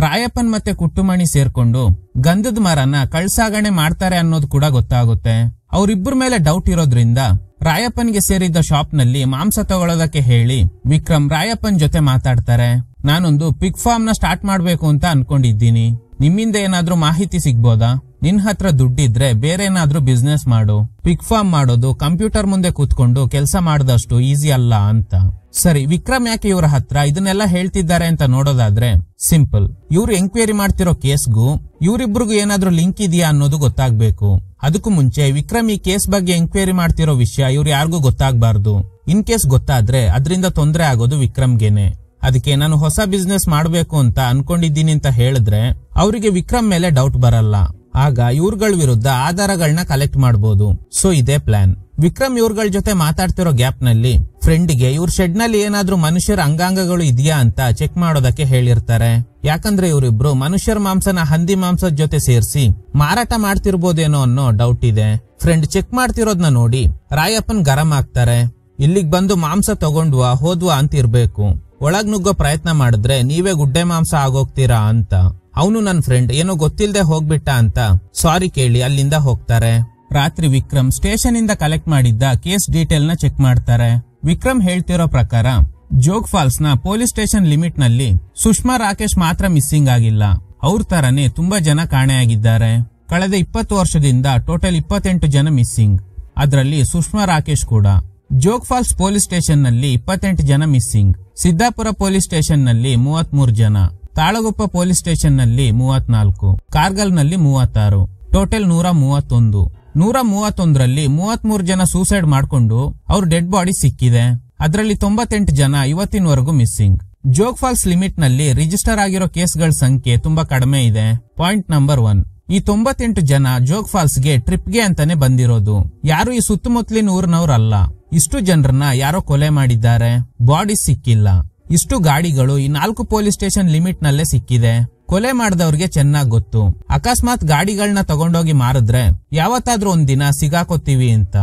ರಾಯಪ್ಪನ್ ಮತ್ತೆ ಕುಟ್ಟುಮಣಿ ಸೇರ್ಕೊಂಡು ಗಂಧದ ಮರನ ಕಳ್ಸಾಗಣೆ ಮಾಡ್ತಾರೆ ಅನ್ನೋದು ಕೂಡ ಗೊತ್ತಾಗುತ್ತೆ. ಅವರಿಬ್ಬರ ಮೇಲೆ ಡೌಟ್ ಇರೋದ್ರಿಂದ ರಾಯಪ್ಪನ್ಗೆ ಸೇರಿದ್ದ ಶಾಪ್ ನಲ್ಲಿ ಮಾಂಸ ತಗೊಳ್ಳೋದಕ್ಕೆ ಹೇಳಿ ವಿಕ್ರಮ್ ರಾಯಪ್ಪನ್ ಜೊತೆ ಮಾತಾಡ್ತಾರೆ. ನಾನೊಂದು ಪಿಗ್ ಫಾರ್ಮ್ ನ ಸ್ಟಾರ್ಟ್ ಮಾಡ್ಬೇಕು ಅಂತ ಅನ್ಕೊಂಡಿದ್ದೀನಿ. ನಿಮ್ಮಿಂದ ಏನಾದ್ರೂ ಮಾಹಿತಿ ಸಿಗ್ಬೋದಾ? ನಿನ್ ಹತ್ರ ದುಡ್ಡಿದ್ರೆ ಬೇರೆ ಏನಾದ್ರೂ ಬಿಸ್ನೆಸ್ ಮಾಡು. ಪಿಗ್ ಫಾರ್ಮ್ ಮಾಡೋದು ಕಂಪ್ಯೂಟರ್ ಮುಂದೆ ಕೂತ್ಕೊಂಡು ಕೆಲಸ ಮಾಡದಷ್ಟು ಈಸಿ ಅಲ್ಲ ಅಂತ. ಸರಿ, ವಿಕ್ರಮ್ ಯಾಕೆ ಇವರ ಹತ್ರ ಇದನ್ನೆಲ್ಲ ಹೇಳ್ತಿದ್ದಾರೆ ಅಂತ ನೋಡೋದಾದ್ರೆ ಸಿಂಪಲ್. ಇವ್ರು ಎಂಕ್ವೈರಿ ಮಾಡ್ತಿರೋ ಕೇಸ್ಗೂ ಇವರಿಬ್ರಿಗೂ ಏನಾದ್ರೂ ಲಿಂಕ್ ಇದೆಯಾ ಅನ್ನೋದು ಗೊತ್ತಾಗ್ಬೇಕು. ಅದಕ್ಕೂ ಮುಂಚೆ ವಿಕ್ರಮ್ ಈ ಕೇಸ್ ಬಗ್ಗೆ ಎಂಕ್ವೈರಿ ಮಾಡ್ತಿರೋ ವಿಷಯ ಇವ್ರು ಯಾರಿಗೂ ಗೊತ್ತಾಗ್ಬಾರ್ದು. ಇನ್ ಕೇಸ್ ಗೊತ್ತಾದ್ರೆ ಅದರಿಂದ ತೊಂದರೆ ಆಗೋದು ವಿಕ್ರಮ್ಗೆನೆ. ಅದಕ್ಕೆ ನಾನು ಹೊಸ ಬಿಸ್ನೆಸ್ ಮಾಡ್ಬೇಕು ಅಂತ ಅನ್ಕೊಂಡಿದ್ದೀನಿ ಅಂತ ಹೇಳಿದ್ರೆ ಅವರಿಗೆ ವಿಕ್ರಮ್ ಮೇಲೆ ಡೌಟ್ ಬರಲ್ಲ. ಆಗ ಇವ್ರಗಳ ವಿರುದ್ಧ ಆಧಾರಗಳನ್ನ ಕಲೆಕ್ಟ್ ಮಾಡಬಹುದು. ಸೊ ಇದೇ ಪ್ಲಾನ್. ವಿಕ್ರಮ್ ಇವ್ರಗಳ ಜೊತೆ ಮಾತಾಡ್ತಿರೋ ಗ್ಯಾಪ್ ನಲ್ಲಿ ಫ್ರೆಂಡ್ಗೆ ಇವ್ರ ಶೆಡ್ ನಲ್ಲಿ ಏನಾದ್ರೂ ಮನುಷ್ಯರ ಅಂಗಾಂಗಗಳು ಇದೆಯಾ ಅಂತ ಚೆಕ್ ಮಾಡೋದಕ್ಕೆ ಹೇಳಿರ್ತಾರೆ. ಯಾಕಂದ್ರೆ ಇವರಿಬ್ರು ಮನುಷ್ಯರ ಮಾಂಸನ ಹಂದಿ ಮಾಂಸದ ಜೊತೆ ಸೇರಿಸಿ ಮಾರಾಟ ಮಾಡ್ತಿರ್ಬೋದೇನೋ ಅನ್ನೋ ಡೌಟ್ ಇದೆ. ಫ್ರೆಂಡ್ ಚೆಕ್ ಮಾಡ್ತಿರೋದ್ನ ನೋಡಿ ರಾಯಪ್ಪನ್ ಗರಂ ಆಗ್ತಾರೆ. ಇಲ್ಲಿಗ್ ಬಂದು ಮಾಂಸ ತಗೊಂಡ್ವಾ ಹೋದ್ವಾ ಅಂತ ಇರ್ಬೇಕು. ಒಳಗ್ ನುಗ್ಗೋ ಪ್ರಯತ್ನ ಮಾಡಿದ್ರೆ ನೀವೇ ಗುಡ್ಡೆ ಮಾಂಸ ಆಗೋಗ್ತೀರಾ ಅಂತ. ಅವನು ನನ್ ಫ್ರೆಂಡ್ ಏನೋ ಗೊತ್ತಿಲ್ದೆ ಹೋಗ್ಬಿಟ್ಟ ಅಂತ ಸಾರಿ ಕೇಳಿ ಅಲ್ಲಿಂದ ಹೋಗ್ತಾರೆ. ರಾತ್ರಿ ವಿಕ್ರಮ್ ಸ್ಟೇಷನ್ ಇಂದ ಕಲೆಕ್ಟ್ ಮಾಡಿದ್ದ ಕೇಸ್ ಡೀಟೇಲ್ ನ ಚೆಕ್ ಮಾಡ್ತಾರೆ. ವಿಕ್ರಮ್ ಹೇಳ್ತಿರೋ ಪ್ರಕಾರ ಜೋಗ್ ಫಾಲ್ಸ್ ನ ಪೊಲೀಸ್ ಸ್ಟೇಷನ್ ಲಿಮಿಟ್ ನಲ್ಲಿ ಸುಷ್ಮಾ ರಾಕೇಶ್ ಮಾತ್ರ ಮಿಸ್ಸಿಂಗ್ ಆಗಿಲ್ಲ. ಅವ್ರ ತರನೇ ತುಂಬಾ ಜನ ಕಾಣೆಯಾಗಿದ್ದಾರೆ. ಕಳೆದ 20 ವರ್ಷದಿಂದ ಟೋಟಲ್ 28 ಜನ ಮಿಸ್ಸಿಂಗ್. ಅದರಲ್ಲಿ ಸುಷ್ಮಾ ರಾಕೇಶ್ ಕೂಡ. ಜೋಗ್ ಫಾಲ್ಸ್ ಪೊಲೀಸ್ ಸ್ಟೇಷನ್ ನಲ್ಲಿ 28 ಜನ ಮಿಸ್ಸಿಂಗ್. ಸಿದ್ದಾಪುರ ಪೊಲೀಸ್ ಸ್ಟೇಷನ್ ನಲ್ಲಿ 33 ಜನ. ತಾಳಗುಪ್ಪ ಪೊಲೀಸ್ ಸ್ಟೇಷನ್ ನಲ್ಲಿ 34, ಕಾರ್ಗಲ್ ನಲ್ಲಿ 36, ಟೋಟಲ್ 131. 131ರಲ್ಲಿ 33 ಜನ ಸೂಸೈಡ್ ಮಾಡ್ಕೊಂಡು ಅವ್ರ ಡೆಡ್ ಬಾಡಿ ಸಿಕ್ಕಿದೆ. ಅದರಲ್ಲಿ 98 ಜನ ಇವತ್ತಿನವರೆಗೂ ಮಿಸ್ಸಿಂಗ್. ಜೋಗ್ ಫಾಲ್ಸ್ ಲಿಮಿಟ್ ನಲ್ಲಿ ರಿಜಿಸ್ಟರ್ ಆಗಿರೋ ಕೇಸ್ಗಳ ಸಂಖ್ಯೆ ತುಂಬಾ ಕಡಿಮೆ ಇದೆ. ಪಾಯಿಂಟ್ ನಂಬರ್ 1, ಈ 98 ಜನ ಜೋಗ್ ಫಾಲ್ಸ್ ಗೆ ಟ್ರಿಪ್ ಗೆ ಅಂತಾನೆ ಬಂದಿರೋದು. ಯಾರು ಈ ಸುತ್ತಮುತ್ತಲಿನ ಊರಿನವ್ರಲ್ಲ. ಇಷ್ಟು ಜನರನ್ನ ಯಾರೋ ಕೊಲೆ ಮಾಡಿದ್ದಾರೆ. ಬಾಡಿ ಸಿಕ್ಕಿಲ್ಲ. ಇಷ್ಟು ಗಾಡಿಗಳು ಈ 4 ಪೊಲೀಸ್ ಸ್ಟೇಷನ್ ಲಿಮಿಟ್ ನಲ್ಲೇ ಸಿಕ್ಕಿದೆ. ಕೊಲೆ ಮಾಡಿದವ್ರಿಗೆ ಚೆನ್ನಾಗ್ ಗೊತ್ತು, ಅಕಸ್ಮಾತ್ ಗಾಡಿಗಳನ್ನ ತಗೊಂಡೋಗಿ ಮಾರಿದ್ರೆ ಯಾವತ್ತಾದ್ರೂ ಒಂದಿನ ಸಿಗಾಕೋತೀವಿ ಅಂತ.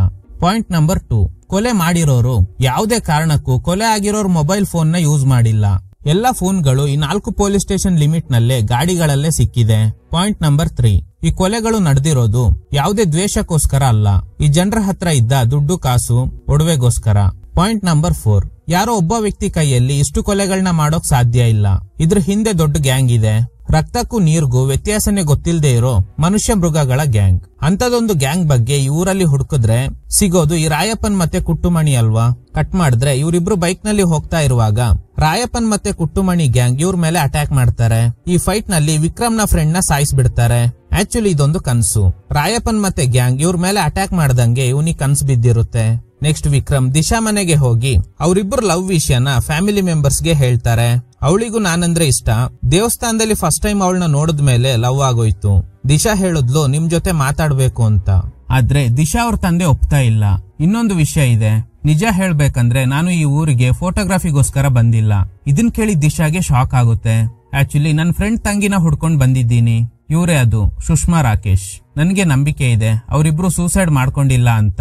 ಪಾಯಿಂಟ್ ನಂಬರ್ 2, ಕೊಲೆ ಮಾಡಿರೋರು ಯಾವುದೇ ಕಾರಣಕ್ಕೂ ಕೊಲೆ ಆಗಿರೋರ್ ಮೊಬೈಲ್ ಫೋನ್ ನ ಯೂಸ್ ಮಾಡಿಲ್ಲ. ಎಲ್ಲಾ ಫೋನ್ಗಳು ಈ 4 ಪೊಲೀಸ್ ಸ್ಟೇಷನ್ ಲಿಮಿಟ್ ನಲ್ಲೇ ಗಾಡಿಗಳಲ್ಲೇ ಸಿಕ್ಕಿದೆ. ಪಾಯಿಂಟ್ ನಂಬರ್ 3, ಈ ಕೊಲೆಗಳು ನಡೆದಿರೋದು ಯಾವುದೇ ದ್ವೇಷಕ್ಕೋಸ್ಕರ ಅಲ್ಲ. ಈ ಜನರ ಹತ್ರ ಇದ್ದ ದುಡ್ಡು ಕಾಸು ಒಡವೆಗೋಸ್ಕರ. ಪಾಯಿಂಟ್ ನಂಬರ್ 4, ಯಾರೋ ಒಬ್ಬ ವ್ಯಕ್ತಿ ಕೈಯಲ್ಲಿ ಇಷ್ಟು ಕೊಲೆಗಳನ್ನ ಮಾಡೋಕ್ ಸಾಧ್ಯ ಇಲ್ಲ. ಇದ್ರ ಹಿಂದೆ ದೊಡ್ಡ ಗ್ಯಾಂಗ್ ಇದೆ. ರಕ್ತಕ್ಕೂ ನೀರ್ಗೂ ವ್ಯತ್ಯಾಸನೇ ಗೊತ್ತಿಲ್ಲದೆ ಇರೋ ಮನುಷ್ಯ ಮೃಗಗಳ ಗ್ಯಾಂಗ್. ಅಂತದೊಂದು ಗ್ಯಾಂಗ್ ಬಗ್ಗೆ ಈ ಊರಲ್ಲಿ ಹುಡುಕಿದ್ರೆ ಸಿಗೋದು ಈ ರಾಯಪ್ಪನ್ ಮತ್ತೆ ಕುಟ್ಟುಮಣಿ ಅಲ್ವಾ. ಕಟ್ ಮಾಡಿದ್ರೆ ಇವರಿಬ್ರು ಬೈಕ್ ನಲ್ಲಿ ಹೋಗ್ತಾ ಇರುವಾಗ ರಾಯಪ್ಪನ್ ಮತ್ತೆ ಕುಟ್ಟುಮಣಿ ಗ್ಯಾಂಗ್ ಇವ್ರ ಮೇಲೆ ಅಟ್ಯಾಕ್ ಮಾಡ್ತಾರೆ. ಈ ಫೈಟ್ ನಲ್ಲಿ ವಿಕ್ರಮ್ ನ ಫ್ರೆಂಡ್ ನ ಸಾಯಿಸ್ಬಿಡ್ತಾರೆ. ಆಕ್ಚುಲಿ ಇದೊಂದು ಕನ್ಸು. ರಾಯಪ್ಪನ್ ಮತ್ತೆ ಗ್ಯಾಂಗ್ ಇವ್ರ ಮೇಲೆ ಅಟ್ಯಾಕ್ ಮಾಡ್ದಂಗೆ ಇವನಿಗೆ ಕನ್ಸು ಬಿದ್ದಿರುತ್ತೆ. ನೆಕ್ಸ್ಟ್ ವಿಕ್ರಮ್ ದಿಶಾ ಮನೆಗೆ ಹೋಗಿ ಅವರಿಬ್ಬರು ಲವ್ ವಿಷಯನ ಫ್ಯಾಮಿಲಿ ಮೆಂಬರ್ಸ್ ಗೆ ಹೇಳ್ತಾರೆ. ಅವಳಿಗೂ ನಾನಂದ್ರೆ ಇಷ್ಟ. ದೇವಸ್ಥಾನದಲ್ಲಿ ಫಸ್ಟ್ ಟೈಮ್ ಅವಳನ್ನ ನೋಡಿದ್ಮೇಲೆ ಲವ್ ಆಗೋಯ್ತು. ದಿಶಾ ಹೇಳಿದ್ಲು ನಿಮ್ ಜೊತೆ ಮಾತಾಡ್ಬೇಕು ಅಂತ. ಆದ್ರೆ ದಿಶಾ ಅವ್ರ ತಂದೆ ಒಪ್ತಾ ಇಲ್ಲ. ಇನ್ನೊಂದು ವಿಷಯ ಇದೆ, ನಿಜ ಹೇಳ್ಬೇಕಂದ್ರೆ ನಾನು ಈ ಊರಿಗೆ ಫೋಟೋಗ್ರಫಿಗೋಸ್ಕರ ಬಂದಿಲ್ಲ. ಇದನ್ ಕೇಳಿ ದಿಶಾಗೆ ಶಾಕ್ ಆಗುತ್ತೆ. ಆಕ್ಚುಲಿ ನನ್ ಫ್ರೆಂಡ್ ತಂಗಿನ ಹುಡ್ಕೊಂಡ್ ಬಂದಿದ್ದೀನಿ. ಇವರೇ ಅದು ಸುಷ್ಮಾ ರಾಕೇಶ್. ನನ್ಗೆ ನಂಬಿಕೆ ಇದೆ ಅವರಿಬ್ರು ಸೂಸೈಡ್ ಮಾಡ್ಕೊಂಡಿಲ್ಲ ಅಂತ.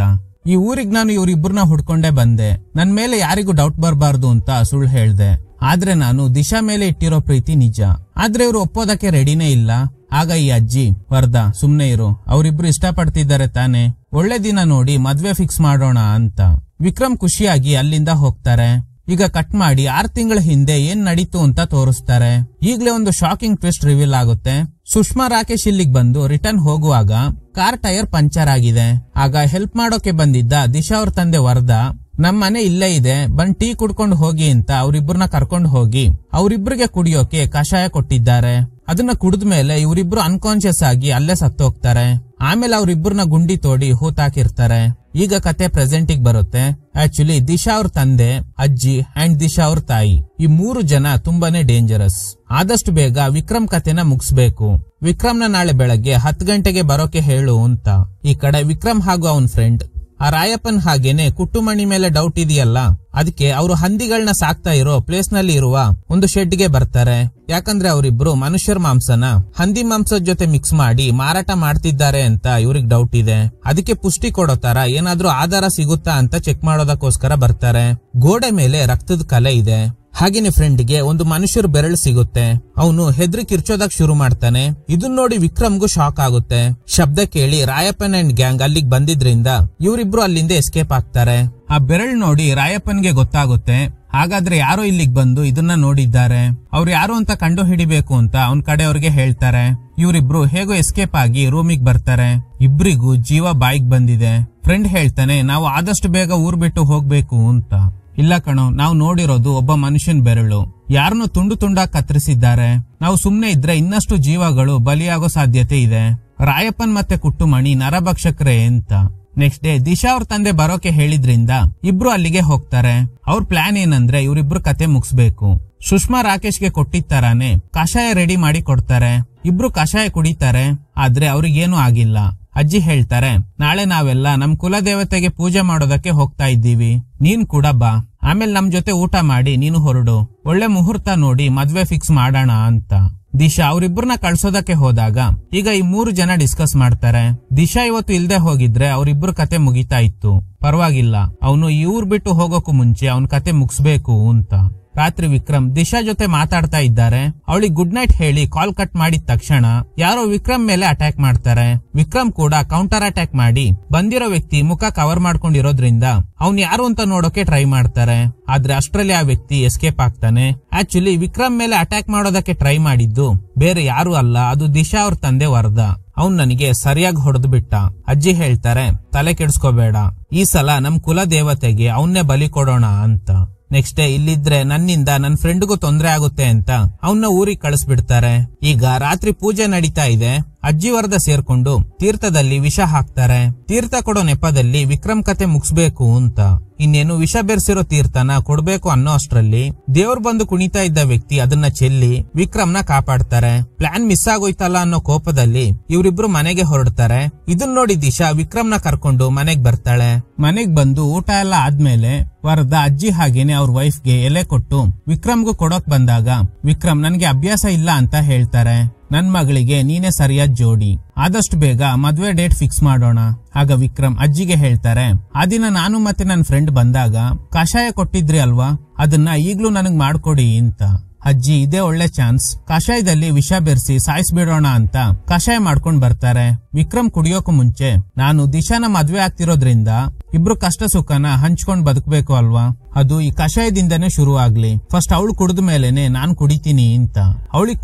ಈ ಊರಿಗೆ ನಾನು ಇವರಿಬ್ಬರನ್ನ ಹುಡ್ಕೊಂಡೇ ಬಂದೆ. ನನ್ ಮೇಲೆ ಯಾರಿಗೂ ಡೌಟ್ ಬರಬಾರ್ದು ಅಂತ ಸುಳ್ಳು ಹೇಳ್ದೆ. ಆದ್ರೆ ನಾನು ದಿಶಾ ಮೇಲೆ ಇಟ್ಟಿರೋ ಪ್ರೀತಿ ನಿಜ. ಆದ್ರೆ ಇವ್ರು ಒಪ್ಪೋದಕ್ಕೆ ರೆಡಿನೇ ಇಲ್ಲ. ಆಗ ಈ ಅಜ್ಜಿ ವರ್ಧಾ ಸುಮ್ನೆ ಇರು, ಅವರಿಬ್ರು ಇಷ್ಟಪಡ್ತಿದ್ದಾರೆ ತಾನೆ, ಒಳ್ಳೆ ದಿನ ನೋಡಿ ಮದ್ವೆ ಫಿಕ್ಸ್ ಮಾಡೋಣ ಅಂತ. ವಿಕ್ರಮ್ ಖುಷಿಯಾಗಿ ಅಲ್ಲಿಂದ ಹೋಗ್ತಾರೆ. ಈಗ ಕಟ್ ಮಾಡಿ 6 ತಿಂಗಳ ಹಿಂದೆ ಏನ್ ನಡೀತು ಅಂತ ತೋರಿಸ್ತಾರೆ. ಈಗ್ಲೇ ಒಂದು ಶಾಕಿಂಗ್ ಟ್ವಿಸ್ಟ್ ರಿವೀಲ್ ಆಗುತ್ತೆ. ಸುಷ್ಮಾ ರಾಕೇಶ್ ಇಲ್ಲಿಗೆ ಬಂದು ರಿಟರ್ನ್ ಹೋಗುವಾಗ ಕಾರ್ ಟೈರ್ ಪಂಚರ್ ಆಗಿದೆ. ಆಗ ಹೆಲ್ಪ್ ಮಾಡೋಕೆ ಬಂದಿದ್ದ ದಿಶಾ ಅವ್ರ ತಂದೆ ವರ್ಧಾ ನಮ್ ಮನೆ ಇಲ್ಲೇ ಇದೆ, ಬಂದ್ ಟೀ ಕುಡ್ಕೊಂಡು ಹೋಗಿ ಅಂತ ಅವ್ರಿಬ್ರನ್ನ ಕರ್ಕೊಂಡು ಹೋಗಿ ಅವ್ರಿಬ್ರಿಗೆ ಕುಡಿಯೋಕೆ ಕಷಾಯ ಕೊಟ್ಟಿದ್ದಾರೆ. ಅದನ್ನ ಕುಡಿದ್ಮೇಲೆ ಇವರಿಬ್ರು ಅನ್ಕಾನ್ಶಿಯಸ್ ಆಗಿ ಅಲ್ಲೇ ಸತ್ತೋಗ್ತಾರೆ. ಆಮೇಲೆ ಅವ್ರಿಬ್ರನ್ನ ಗುಂಡಿ ತೋಡಿ ಹೂತಾಕಿರ್ತಾರೆ. ಈಗ ಕತೆ ಪ್ರೆಸೆಂಟಿಗ್ ಬರುತ್ತೆ. ಆಕ್ಚುಲಿ ದಿಶಾ ಅವ್ರ ತಂದೆ, ಅಜ್ಜಿ ಅಂಡ್ ದಿಶಾ ಅವ್ರ ತಾಯಿ ಈ 3 ಜನ ತುಂಬಾನೇ ಡೇಂಜರಸ್. ಆದಷ್ಟು ಬೇಗ ವಿಕ್ರಮ್ ಕತೆನ ಮುಗಿಸ್ಬೇಕು. ವಿಕ್ರಮ್ನ ನಾಳೆ ಬೆಳಗ್ಗೆ 10 ಗಂಟೆಗೆ ಬರೋಕೆ ಹೇಳು ಅಂತ. ಈ ಕಡೆ ವಿಕ್ರಮ್ ಹಾಗೂ ಅವನ್ ಫ್ರೆಂಡ್ ಆ ರಾಯಪ್ಪನ್ ಹಾಗೇನೆ ಕುಟ್ಟುಮಣಿ ಮೇಲೆ ಡೌಟ್ ಇದೆಯಲ್ಲ, ಅದಕ್ಕೆ ಅವರು ಹಂದಿಗಳನ್ನ ಸಾಕ್ತಾ ಇರೋ ಪ್ಲೇಸ್ ನಲ್ಲಿ ಇರುವ ಒಂದು ಶೆಡ್ ಗೆ ಬರ್ತಾರೆ. ಯಾಕಂದ್ರೆ ಅವರಿಬ್ರು ಮನುಷ್ಯರ ಮಾಂಸನ ಹಂದಿ ಮಾಂಸದ ಜೊತೆ ಮಿಕ್ಸ್ ಮಾಡಿ ಮಾರಾಟ ಮಾಡ್ತಿದ್ದಾರೆ ಅಂತ ಇವ್ರಿಗೆ ಡೌಟ್ ಇದೆ. ಅದಕ್ಕೆ ಪುಷ್ಟಿ ಕೊಡೋ ತರ ಏನಾದ್ರೂ ಆಧಾರ ಸಿಗುತ್ತಾ ಅಂತ ಚೆಕ್ ಮಾಡೋದಕ್ಕೋಸ್ಕರ ಬರ್ತಾರೆ. ಗೋಡೆ ಮೇಲೆ ರಕ್ತದ ಕಲೆ ಇದೆ. ಹಾಗೇನೆ ಫ್ರೆಂಡ್ಗೆ ಒಂದು ಮನುಷ್ಯರ ಬೆರಳು ಸಿಗುತ್ತೆ. ಅವನು ಹೆದ್ರಿ ಕಿರ್ಚೋದಕ್ ಶುರು ಮಾಡ್ತಾನೆ. ಇದನ್ ನೋಡಿ ವಿಕ್ರಮ್ಗೂ ಶಾಕ್ ಆಗುತ್ತೆ. ಶಬ್ದ ಕೇಳಿ ರಾಯಪ್ಪನ್ ಅಂಡ್ ಗ್ಯಾಂಗ್ ಅಲ್ಲಿಗೆ ಬಂದಿದ್ರಿಂದ ಇವರಿಬ್ರು ಅಲ್ಲಿಂದ ಎಸ್ಕೇಪ್ ಆಗ್ತಾರೆ. ಆ ಬೆರಳು ನೋಡಿ ರಾಯಪ್ಪನ್ಗೆ ಗೊತ್ತಾಗುತ್ತೆ. ಹಾಗಾದ್ರೆ ಯಾರೋ ಇಲ್ಲಿಗೆ ಬಂದು ಇದನ್ನ ನೋಡಿದ್ದಾರೆ, ಅವ್ರು ಯಾರು ಅಂತ ಕಂಡು ಹಿಡಿಬೇಕು ಅಂತ ಅವನ್ ಕಡೆ ಅವ್ರಿಗೆ ಹೇಳ್ತಾರೆ. ಇವರಿಬ್ರು ಹೇಗೋ ಎಸ್ಕೇಪ್ ಆಗಿ ರೂಮಿಗೆ ಬರ್ತಾರೆ. ಇಬ್ರಿಗೂ ಜೀವ ಬಾಯಿಗೆ ಬಂದಿದೆ. ಫ್ರೆಂಡ್ ಹೇಳ್ತಾನೆ, ನಾವು ಆದಷ್ಟು ಬೇಗ ಊರ್ ಬಿಟ್ಟು ಹೋಗ್ಬೇಕು ಅಂತ. ಇಲ್ಲ ಕಣೋ, ನಾವು ನೋಡಿರೋದು ಒಬ್ಬ ಮನುಷ್ಯನ್ ಬೆರಳು, ಯಾರನ್ನು ತುಂಡು ತುಂಡಾಗಿ ಕತ್ತರಿಸಿದ್ದಾರೆ. ನಾವು ಸುಮ್ನೆ ಇದ್ರೆ ಇನ್ನಷ್ಟು ಜೀವಗಳು ಬಲಿಯಾಗೋ ಸಾಧ್ಯತೆ ಇದೆ. ರಾಯಪ್ಪನ್ ಮತ್ತೆ ಕುಟ್ಟುಮಣಿ ನರಭಕ್ಷಕರೇ ಅಂತ. ನೆಕ್ಸ್ಟ್ ಡೇ ದಿಶಾ ಅವ್ರ ತಂದೆ ಬರೋಕೆ ಹೇಳಿದ್ರಿಂದ ಇಬ್ರು ಅಲ್ಲಿಗೆ ಹೋಗ್ತಾರೆ. ಅವ್ರ ಪ್ಲಾನ್ ಏನಂದ್ರೆ ಇವರಿಬ್ರು ಕತೆ ಮುಗಿಸ್ಬೇಕು. ಸುಷ್ಮಾ ರಾಕೇಶ್ಗೆ ಕೊಟ್ಟಿದ್ದಾರಾನೆ ಕಷಾಯ ರೆಡಿ ಮಾಡಿ ಕೊಡ್ತಾರೆ. ಇಬ್ರು ಕಷಾಯ ಕುಡಿತಾರೆ. ಆದ್ರೆ ಅವ್ರಿಗೇನು ಆಗಿಲ್ಲ. ಅಜ್ಜಿ ಹೇಳ್ತಾರೆ, ನಾಳೆ ನಾವೆಲ್ಲ ನಮ್ ಕುಲದೇವತೆಗೆ ಪೂಜೆ ಮಾಡೋದಕ್ಕೆ ಹೋಗ್ತಾ ಇದ್ದೀವಿ, ನೀನ್ ಕೂಡ ಬಾ. ಆಮೇಲೆ ನಮ್ ಜೊತೆ ಊಟ ಮಾಡಿ ನೀನು ಹೊರಡು. ಒಳ್ಳೆ ಮುಹೂರ್ತ ನೋಡಿ ಮದ್ವೆ ಫಿಕ್ಸ್ ಮಾಡೋಣ ಅಂತ. ದಿಶಾ ಅವ್ರಿಬ್ರನ್ನ ಕಳ್ಸೋದಕ್ಕೆ ಹೋದಾಗ ಈಗ ಈ 3 ಜನ ಡಿಸ್ಕಸ್ ಮಾಡ್ತಾರೆ. ದಿಶಾ ಇವತ್ತು ಇಲ್ದೆ ಹೋಗಿದ್ರೆ ಅವ್ರಿಬ್ರು ಕತೆ ಮುಗಿತಾ ಇತ್ತು. ಪರವಾಗಿಲ್ಲ, ಅವನು ಈ ಊರ್ ಬಿಟ್ಟು ಹೋಗೋಕು ಮುಂಚೆ ಅವನ್ ಕತೆ ಮುಗಿಸ್ಬೇಕು ಅಂತ. ರಾತ್ರಿ ವಿಕ್ರಮ್ ದಿಶಾ ಜೊತೆ ಮಾತಾಡ್ತಾ ಇದ್ದಾರೆ. ಅವಳಿಗೆ ಗುಡ್ ನೈಟ್ ಹೇಳಿ ಕಾಲ್ ಕಟ್ ಮಾಡಿದ ತಕ್ಷಣ ಯಾರೋ ವಿಕ್ರಮ್ ಮೇಲೆ ಅಟ್ಯಾಕ್ ಮಾಡ್ತಾರೆ. ವಿಕ್ರಮ್ ಕೂಡ ಕೌಂಟರ್ ಅಟ್ಯಾಕ್ ಮಾಡಿ ಬಂದಿರೋ ವ್ಯಕ್ತಿ ಮುಖ ಕವರ್ ಮಾಡ್ಕೊಂಡಿರೋದ್ರಿಂದ ಅವ್ನ್ ಯಾರು ಅಂತ ನೋಡೋಕೆ ಟ್ರೈ ಮಾಡ್ತಾರೆ. ಆದ್ರೆ ಅಷ್ಟ್ರಲ್ಲಿ ಆ ವ್ಯಕ್ತಿ ಎಸ್ಕೇಪ್ ಆಗ್ತಾನೆ. ಆಕ್ಚುಲಿ ವಿಕ್ರಮ್ ಮೇಲೆ ಅಟ್ಯಾಕ್ ಮಾಡೋದಕ್ಕೆ ಟ್ರೈ ಮಾಡಿದ್ದು ಬೇರೆ ಯಾರು ಅಲ್ಲ, ಅದು ದಿಶಾ ಅವ್ರ ತಂದೆ ವರದ. ಅವ್ನ್ ನನಗೆ ಸರಿಯಾಗಿ ಹೊಡೆದು ಬಿಟ್ಟ. ಅಜ್ಜಿ ಹೇಳ್ತಾರೆ, ತಲೆ ಕೆಡಿಸ್ಕೋಬೇಡ, ಈ ಸಲ ನಮ್ ಕುಲ ದೇವತೆಗೆ ಅವನ್ನೇ ಬಲಿ ಕೊಡೋಣ ಅಂತ. ನೆಕ್ಸ್ಟ್ ಡೇ ಇಲ್ಲಿದ್ರೆ ನನ್ನಿಂದ ನನ್ ಫ್ರೆಂಡ್ಗೂ ತೊಂದ್ರೆ ಆಗುತ್ತೆ ಅಂತ ಅವನ್ನ ಊರಿಗೆ ಕಳಿಸ್ಬಿಡ್ತಾರೆ. ಈಗ ರಾತ್ರಿ ಪೂಜೆ ನಡೀತಾ ಇದೆ. ಅಜ್ಜಿ ವರದ ಸೇರ್ಕೊಂಡು ತೀರ್ಥದಲ್ಲಿ ವಿಷ ಹಾಕ್ತಾರೆ. ತೀರ್ಥ ಕೊಡೋ ನೆಪದಲ್ಲಿ ವಿಕ್ರಮ್ ಕತೆ ಮುಗಿಸ್ಬೇಕು ಅಂತ. ಇನ್ನೇನು ವಿಷ ಬೆರೆಸಿರೋ ತೀರ್ಥನ ಕೊಡ್ಬೇಕು ಅನ್ನೋ ಅಷ್ಟ್ರಲ್ಲಿ ದೇವ್ರು ಬಂದು ಕುಣಿತಾ ಇದ್ದ ವ್ಯಕ್ತಿ ಅದನ್ನ ಚೆಲ್ಲಿ ವಿಕ್ರಮ್ನ ಕಾಪಾಡ್ತಾರೆ. ಪ್ಲಾನ್ ಮಿಸ್ ಆಗೋಯ್ತಲ್ಲ ಅನ್ನೋ ಕೋಪದಲ್ಲಿ ಇವರಿಬ್ರು ಮನೆಗೆ ಹೊರಡ್ತಾರೆ. ಇದನ್ ನೋಡಿ ದಿಶಾ ವಿಕ್ರಮ್ನ ಕರ್ಕೊಂಡು ಮನೆಗ್ ಬರ್ತಾಳೆ. ಮನೆಗ್ ಬಂದು ಊಟ ಎಲ್ಲ ಆದ್ಮೇಲೆ ವರದ ಅಜ್ಜಿ ಹಾಗೇನೆ ಅವ್ರ ವೈಫ್ಗೆ ಎಲೆ ಕೊಟ್ಟು ವಿಕ್ರಮ್ಗೂ ಕೊಡೋಕ್ ಬಂದಾಗ ವಿಕ್ರಮ್ ನನ್ಗೆ ಅಭ್ಯಾಸ ಇಲ್ಲ ಅಂತ ಹೇಳ್ತಾರೆ. ನನ್ ಮಗಳಿಗೆ ನೀನೇ ಸರಿಯಾದ ಜೋಡಿ, ಆದಷ್ಟು ಬೇಗ ಮದ್ವೆ ಡೇಟ್ ಫಿಕ್ಸ್ ಮಾಡೋಣ. ಆಗ ವಿಕ್ರಮ್ ಅಜ್ಜಿಗೆ ಹೇಳ್ತಾರೆ, ಆ ದಿನ ನಾನು ಮತ್ತೆ ನನ್ ಫ್ರೆಂಡ್ ಬಂದಾಗ ಕಷಾಯ ಕೊಟ್ಟಿದ್ರಿ ಅಲ್ವಾ, ಅದನ್ನ ಈಗ್ಲೂ ನನಗ್ ಮಾಡ್ಕೊಡಿ ಅಂತ. ಅಜ್ಜಿ ಇದೇ ಒಳ್ಳೆ ಚಾನ್ಸ್, ಕಷಾಯದಲ್ಲಿ ವಿಷ ಬೆರೆಸಿ ಸಾಯಿಸ್ಬಿಡೋಣ ಅಂತ ಕಷಾಯ ಮಾಡ್ಕೊಂಡ್ ಬರ್ತಾರೆ. ವಿಕ್ರಮ್ ಕುಡಿಯೋಕು ಮುಂಚೆ, ನಾನು ದಿಶಾನ ಮದ್ವೆ ಆಗ್ತಿರೋದ್ರಿಂದ ಇಬ್ರು ಕಷ್ಟ ಸುಖನ ಹಂಚ್ಕೊಂಡ್ ಬದುಕಬೇಕು ಅಲ್ವಾ, ಅದು ಈ ಕಷಾಯದಿಂದನೇ ಶುರು ಆಗ್ಲಿ. ಫಸ್ಟ್ ಅವಳು ಕುಡಿದ ಮೇಲೆನೆ ನಾನ್ ಕುಡಿತೀನಿ ಅಂತ ಅವಳಿಗೆ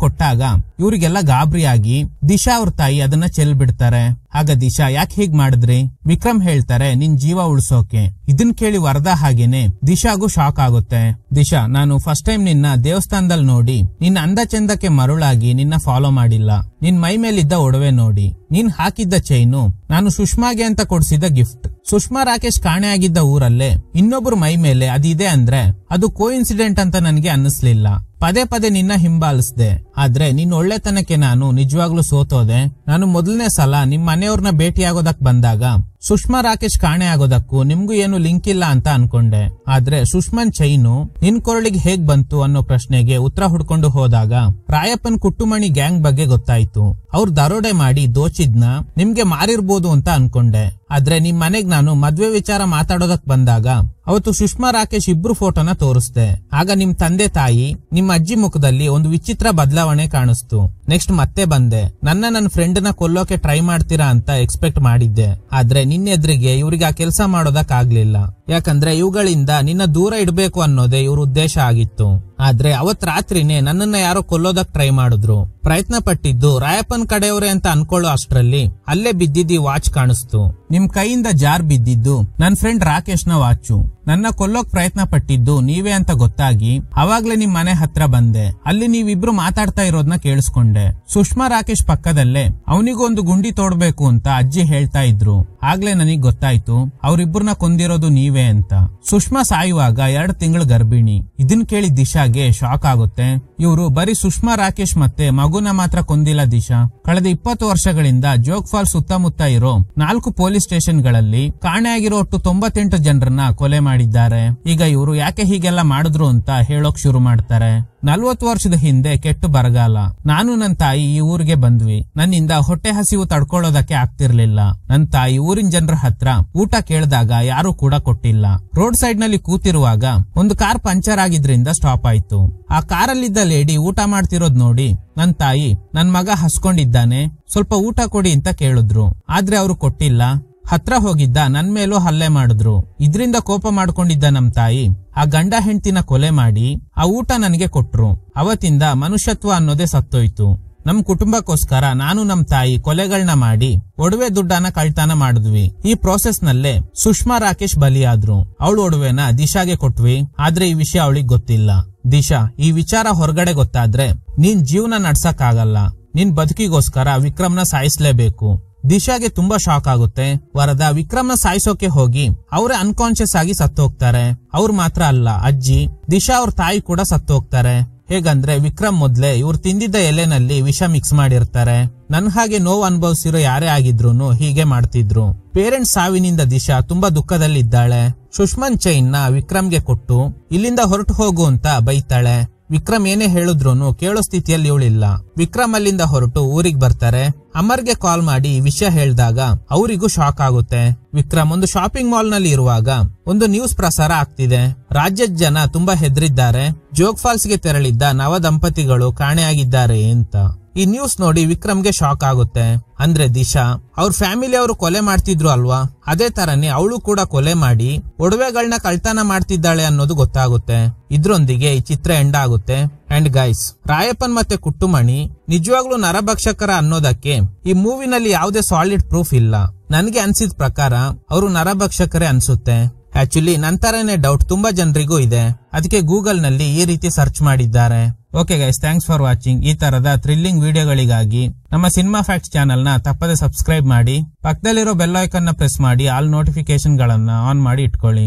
ಕೊಟ್ಟಾಗ ಇವ್ರಿಗೆಲ್ಲ ಗಾಬರಿಯಾಗಿ ದಿಶಾ ಅವ್ರ ತಾಯಿ ಅದನ್ನ ಚೆಲ್ ಬಿಡ್ತಾರೆ. ಆಗ ದಿಶಾ ಯಾಕೆ ಹೀಗ್ ಮಾಡಿದ್ರಿ? ವಿಕ್ರಮ್ ಹೇಳ್ತಾರೆ, ನಿನ್ ಜೀವ ಉಳ್ಸೋಕೆ. ಇದನ್ ಕೇಳಿ ವರದ ಹಾಗೇನೆ ದಿಶಾಗೂ ಶಾಕ್ ಆಗುತ್ತೆ. ದಿಶಾ, ನಾನು ಫಸ್ಟ್ ಟೈಮ್ ನಿನ್ನ ದೇವಸ್ಥಾನದಲ್ಲಿ ನೋಡಿ ನಿನ್ನ ಅಂದ ಚಂದಕ್ಕೆ ಮರುಳಾಗಿ ನಿನ್ನ ಫಾಲೋ ಮಾಡಿಲ್ಲ. ನಿನ್ ಮೈ ಮೇಲಿದ್ದ ಒಡವೆ ನೋಡಿ, ನೀನ್ ಹಾಕಿದ್ದ ಚೈನು ನಾನು ಸುಷ್ಮಾಗೆ ಅಂತ ಕೊಡ್ಸಿದ ಗಿಫ್ಟ್. ಸುಷ್ಮಾ ರಾಕೇಶ್ ಕಾಣೆ ಆಗಿದ್ದ ಊರಲ್ಲೇ ಇನ್ನೊಬ್ರು ಮೈ ಮೇಲೆ ಅದಿದೆ ಅಂದ್ರೆ ಅದು ಕೋ ಇನ್ಸಿಡೆಂಟ್ ಅಂತ ನನ್ಗೆ ಅನ್ನಿಸ್ಲಿಲ್ಲ. ಪದೇ ಪದೇ ನಿನ್ನ ಹಿಂಬಾಲಿಸ್ದೆ, ಆದ್ರೆ ನಿನ್ ಒಳ್ಳೆತನಕ್ಕೆ ನಾನು ನಿಜವಾಗ್ಲೂ ಸೋತೋದೆ. ನಾನು ಮೊದಲನೇ ಸಲ ನಿಮ್ ಮನೆಯವ್ರನ್ನ ಭೇಟಿಯಾಗೋದಕ್ ಬಂದಾಗ ಸುಷ್ಮಾ ರಾಕೇಶ್ ಕಾಣೆ ಆಗೋದಕ್ಕೂ ನಿಮ್ಗೂ ಏನು ಲಿಂಕ್ ಇಲ್ಲ ಅಂತ ಅನ್ಕೊಂಡೆ. ಆದ್ರೆ ಸುಷ್ಮನ್ ಚೈನು ನಿನ್ ಕೊರಳಿಗೆ ಹೇಗ್ ಬಂತು ಅನ್ನೋ ಪ್ರಶ್ನೆಗೆ ಉತ್ತರ ಹುಡ್ಕೊಂಡು ಹೋದಾಗ ರಾಯಪ್ಪನ್ ಕುಟ್ಟುಮಣಿ ಗ್ಯಾಂಗ್ ಬಗ್ಗೆ ಗೊತ್ತಾಯ್ತು. ಅವ್ರು ದರೋಡೆ ಮಾಡಿ ದೋಚಿದ್ನ ನಿಮ್ಗೆ ಮಾರಿರ್ಬೋದು ಅಂತ ಅನ್ಕೊಂಡೆ. ಆದ್ರೆ ನಿಮ್ ಮನೆಗ್ ನಾನು ಮದ್ವೆ ವಿಚಾರ ಮಾತಾಡೋದಕ್ ಬಂದಾಗ ಅವತ್ತು ಸುಷ್ಮಾ ರಾಕೇಶ್ ಇಬ್ರು ಫೋಟೋನ ತೋರಿಸ್ದೆ. ಆಗ ನಿಮ್ ತಂದೆ ತಾಯಿ ನಿಮ್ ಅಜ್ಜಿ ಮುಖದಲ್ಲಿ ಒಂದು ವಿಚಿತ್ರ ಬದಲಾವಣೆ ಕಾಣಿಸ್ತು. ನೆಕ್ಸ್ಟ್ ಮತ್ತೆ ಬಂದೆ, ನನ್ನ ಫ್ರೆಂಡ್ ನ ಕೊಲ್ಲೋಕೆ ಟ್ರೈ ಮಾಡ್ತೀರಾ ಅಂತ ಎಕ್ಸ್ಪೆಕ್ಟ್ ಮಾಡಿದ್ದೆ. ಆದ್ರೆ ನಿನ್ನೆದ್ರಿಗೆ ಇವ್ರಿಗೆ ಆ ಕೆಲಸ ಮಾಡೋದಕ್ ಆಗ್ಲಿಲ್ಲ. ಯಾಕಂದ್ರೆ ಇವುಗಳಿಂದ ನಿನ್ನ ದೂರ ಇಡ್ಬೇಕು ಅನ್ನೋದೇ ಇವ್ರ ಉದ್ದೇಶ ಆಗಿತ್ತು. ಆದ್ರೆ ಅವತ್ ರಾತ್ರಿನೇ ನನ್ನನ್ನ ಯಾರೋ ಕೊಲ್ಲೋದಕ್ ಟ್ರೈ ಮಾಡಿದ್ರು. ಪ್ರಯತ್ನ ಪಟ್ಟಿದ್ದು ರಾಯಪ್ಪನ್ ಕಡೆಯವ್ರೆ ಅಂತ ಅನ್ಕೊಳ್ಳೋ ಅಷ್ಟ್ರಲ್ಲಿ ಅಲ್ಲೇ ಬಿದ್ದಿದ್ದಿ ವಾಚ್ ಕಾಣಿಸ್ತು. ನಿಮ್ ಕೈಯಿಂದ ಜಾರ್ ಬಿದ್ದಿದ್ದು ನನ್ ಫ್ರೆಂಡ್ ರಾಕೇಶ್ ನ ವಾಚು. ನನ್ನ ಕೊಲ್ಲೋಕ್ ಪ್ರಯತ್ನ ಪಟ್ಟಿದ್ದು ನೀವೇ ಅಂತ ಗೊತ್ತಾಗಿ ಅವಾಗ್ಲೇ ನಿಮ್ ಮನೆ ಹತ್ರ ಬಂದೆ. ಅಲ್ಲಿ ನೀವಿಬ್ರು ಮಾತಾಡ್ತಾ ಇರೋದ್ನ ಕೇಳಿಸ್ಕೊಂಡೆ. ಸುಷ್ಮಾ ರಾಕೇಶ್ ಪಕ್ಕದಲ್ಲೇ ಅವನಿಗೂ ಒಂದು ಗುಂಡಿ ತೋಡ್ಬೇಕು ಅಂತ ಅಜ್ಜಿ ಹೇಳ್ತಾ ಇದ್ರು. ಆಗ್ಲೇ ನನಗ್ ಗೊತ್ತಾಯ್ತು ಅವ್ರಿಬ್ರನ್ನ ಕೊಂದಿರೋದು ನೀವೇ ಅಂತ. ಸುಷ್ಮಾ ಸಾಯುವಾಗ 2 ತಿಂಗಳು ಗರ್ಭಿಣಿ. ಇದನ್ ಕೇಳಿ ದಿಶಾಗೆ ಶಾಕ್ ಆಗುತ್ತೆ. ಇವರು ಬರೀ ಸುಷ್ಮಾ ರಾಕೇಶ್ ಮತ್ತೆ ಮಗುನ ಮಾತ್ರ ಕೊಂದಿಲ್ಲ ದಿಶಾ. ಕಳೆದ 20 ವರ್ಷಗಳಿಂದ ಜೋಗ್ ಫಾಲ್ಸ್ ಸುತ್ತಮುತ್ತ ಇರೋ 4 ಪೊಲೀಸ್ ಸ್ಟೇಷನ್ ಗಳಲ್ಲಿ ಕಾಣೆಯಾಗಿರೋ ಒಟ್ಟು 98 ಜನರನ್ನ ಕೊಲೆ ಮಾಡಿದ್ದಾರೆ. ಈಗ ಇವರು ಯಾಕೆ ಹೀಗೆಲ್ಲ ಮಾಡಿದ್ರು ಅಂತ ಹೇಳೋಕ್ ಶುರು ಮಾಡ್ತಾರೆ. 40 ವರ್ಷದ ಹಿಂದೆ ಕೆಟ್ಟ ಬರಗಾಲ. ನಾನು ನನ್ನ ತಾಯಿ ಈ ಊರಿಗೆ ಬಂದ್ವಿ. ನನ್ನಿಂದ ಹೊಟ್ಟೆ ಹಸಿವು ತಡ್ಕೊಳ್ಳೋದಕ್ಕೆ ಆಗ್ತಿರ್ಲಿಲ್ಲ. ನನ್ನ ತಾಯಿ ಊರಿನ ಜನರ ಹತ್ರ ಊಟ ಕೇಳಿದಾಗ ಯಾರು ಕೂಡ ಕೊಟ್ಟಿಲ್ಲ. ರೋಡ್ ಸೈಡ್ ನಲ್ಲಿ ಕೂತಿರುವಾಗ ಒಂದು ಕಾರ್ ಪಂಚರ್ ಆಗಿದ್ರಿಂದ ಸ್ಟಾಪ್ ಆಯ್ತು. ಆ ಕಾರಲ್ಲಿದ್ದ ಲೇಡಿ ಊಟ ಮಾಡ್ತಿರೋದ್ ನೋಡಿ ನನ್ನ ತಾಯಿ ನನ್ ಮಗ ಹಸ್ಕೊಂಡಿದ್ದಾನೆ, ಸ್ವಲ್ಪ ಊಟ ಕೊಡಿ ಅಂತ ಕೇಳಿದ್ರು. ಆದ್ರೆ ಅವರು ಕೊಟ್ಟಿಲ್ಲ. ಹತ್ರ ಹೋಗಿದ್ದ ನನ್ ಮೇಲೂ ಹಲ್ಲೆ ಮಾಡಿದ್ರು. ಇದ್ರಿಂದ ಕೋಪ ಮಾಡ್ಕೊಂಡಿದ್ದ ನಮ್ ತಾಯಿ ಆ ಗಂಡ ಹೆಂಡತಿನ ಕೊಲೆ ಮಾಡಿ ಆ ಊಟ ನನಗೆ ಕೊಟ್ರು. ಅವತ್ತಿಂದ ಮನುಷ್ಯತ್ವ ಅನ್ನೋದೇ ಸತ್ತೋಯ್ತು. ನಮ್ ಕುಟುಂಬಕ್ಕೋಸ್ಕರ ನಾನು ನಮ್ ತಾಯಿ ಕೊಲೆಗಳನ್ನ ಮಾಡಿ ಒಡವೆ ದುಡ್ಡನ್ನ ಕಳ್ತನ ಮಾಡಿದ್ವಿ. ಈ ಪ್ರೋಸೆಸ್ ನಲ್ಲೇ ಸುಷ್ಮಾ ರಾಕೇಶ್ ಬಲಿಯಾದ್ರು. ಅವಳು ಒಡವೆನ ದಿಶಾಗೆ ಕೊಟ್ವಿ. ಆದ್ರೆ ಈ ವಿಷಯ ಅವಳಿಗೆ ಗೊತ್ತಿಲ್ಲ. ದಿಶಾ, ಈ ವಿಚಾರ ಹೊರಗಡೆ ಗೊತ್ತಾದ್ರೆ ನೀನ್ ಜೀವನ ನಡ್ಸಕ್ ಆಗಲ್ಲ. ನಿನ್ ಬದುಕಿಗೋಸ್ಕರ ವಿಕ್ರಮ್ನ ಸಾಯಿಸ್ಲೇಬೇಕು. ದಿಶಾಗೆ ತುಂಬಾ ಶಾಕ್ ಆಗುತ್ತೆ. ವರದಾ ವಿಕ್ರಮ್ನ ಸಾಯಿಸೋಕೆ ಹೋಗಿ ಅವರೇ ಅನ್ಕಾನ್ಶಿಯಸ್ ಆಗಿ ಸತ್ತೋಗ್ತಾರೆ. ಅವ್ರು ಮಾತ್ರ ಅಲ್ಲ, ಅಜ್ಜಿ ದಿಶಾ ಅವ್ರ ತಾಯಿ ಕೂಡ ಸತ್ತೋಗ್ತಾರೆ. ಹೇಗಂದ್ರೆ ವಿಕ್ರಮ್ ಮೊದ್ಲೇ ಇವ್ರು ತಿಂದಿದ್ದ ಎಲೆನಲ್ಲಿ ವಿಷ ಮಿಕ್ಸ್ ಮಾಡಿರ್ತಾರೆ. ನನ್ ಹಾಗೆ ನೋವು ಅನುಭವಿಸಿರೋ ಯಾರೇ ಆಗಿದ್ರು ಹೀಗೆ ಮಾಡ್ತಿದ್ರು. ಪೇರೆಂಟ್ಸ್ ಸಾವಿನಿಂದ ದಿಶಾ ತುಂಬಾ ದುಃಖದಲ್ಲಿದ್ದಾಳೆ. ಸುಷ್ಮನ್ ಚೈನ್ ನ ವಿಕ್ರಮ್ಗೆ ಕೊಟ್ಟು ಇಲ್ಲಿಂದ ಹೊರಟು ಹೋಗು ಅಂತ ಬೈತಾಳೆ. ವಿಕ್ರಮ್ ಏನೇ ಹೇಳಿದ್ರು ಕೇಳೋ ಸ್ಥಿತಿಯಲ್ಲಿ ಇವಳಿಲ್ಲ. ವಿಕ್ರಮ್ ಅಲ್ಲಿಂದ ಹೊರಟು ಊರಿಗೆ ಬರ್ತಾರೆ. ಅಮರ್ಗೆ ಕಾಲ್ ಮಾಡಿ ವಿಷಯ ಹೇಳಿದಾಗ ಅವರಿಗೂ ಶಾಕ್ ಆಗುತ್ತೆ. ವಿಕ್ರಮ್ ಒಂದು ಶಾಪಿಂಗ್ ಮಾಲ್ ನಲ್ಲಿ ಇರುವಾಗ ಒಂದು ನ್ಯೂಸ್ ಪ್ರಸಾರ ಆಗ್ತಿದೆ. ರಾಜ್ಯದ ಜನ ತುಂಬಾ ಹೆದರಿದ್ದಾರೆ. ಜೋಗ್ ಫಾಲ್ಸ್ ಗೆ ತೆರಳಿದ್ದ ನವ ದಂಪತಿಗಳು ಕಾಣೆಯಾಗಿದ್ದಾರೆ ಅಂತ. ಈ ನ್ಯೂಸ್ ನೋಡಿ ವಿಕ್ರಮ್ಗೆ ಶಾಕ್ ಆಗುತ್ತೆ. ಅಂದ್ರೆ ದಿಶಾ ಅವ್ರ ಫ್ಯಾಮಿಲಿ ಅವರು ಕೊಲೆ ಮಾಡ್ತಿದ್ರು ಅಲ್ವಾ, ಅದೇ ತರನೇ ಅವಳು ಕೂಡ ಕೊಲೆ ಮಾಡಿ ಒಡವೆಗಳನ್ನ ಕಳ್ತನ ಮಾಡ್ತಿದ್ದಾಳೆ ಅನ್ನೋದು ಗೊತ್ತಾಗುತ್ತೆ. ಇದ್ರೊಂದಿಗೆ ಈ ಚಿತ್ರ ಎಂಡ್ ಆಗುತ್ತೆ. ಅಂಡ್ ಗೈಸ್, ರಾಯಪ್ಪನ್ ಮತ್ತೆ ಕುಟ್ಟುಮಣಿ ನಿಜವಾಗ್ಲೂ ನರಭಕ್ಷಕರ ಅನ್ನೋದಕ್ಕೆ ಈ ಮೂವಿನಲ್ಲಿ ಯಾವುದೇ ಸಾಲಿಡ್ ಪ್ರೂಫ್ ಇಲ್ಲ. ನನ್ಗೆ ಅನ್ಸಿದ ಪ್ರಕಾರ ಅವರು ನರಭಕ್ಷಕರೇ ಅನ್ಸುತ್ತೆ. ಆಕ್ಚುಲಿ ನಂತರನೇ ಡೌಟ್ ತುಂಬಾ ಜನರಿಗೂ ಇದೆ. ಅದಕ್ಕೆ ಗೂಗಲ್ ನಲ್ಲಿ ಈ ರೀತಿ ಸರ್ಚ್ ಮಾಡಿದ್ದಾರೆ. Okay guys, thanks for watching. ಈ ತರದ ಥ್ರಿಲ್ಲಿಂಗ್ ವಿಡಿಯೋಗಳಿಗಾಗಿ ನಮ್ಮ ಸಿನಿಮಾ ಫ್ಯಾಕ್ಟ್ಸ್ ಚಾನೆಲ್ ನ ತಪ್ಪದೆ ಸಬ್ಸ್ಕ್ರೈಬ್ ಮಾಡಿ. ಪಕ್ಕದಲ್ಲಿರೋ ಬೆಲ್ ಐಕಾನ್ ನ ಪ್ರೆಸ್ ಮಾಡಿ ಆಲ್ ನೋಟಿಫಿಕೇಶನ್ ಗಳನ್ನ ಆನ್ ಮಾಡಿ ಇಟ್ಕೊಳ್ಳಿ.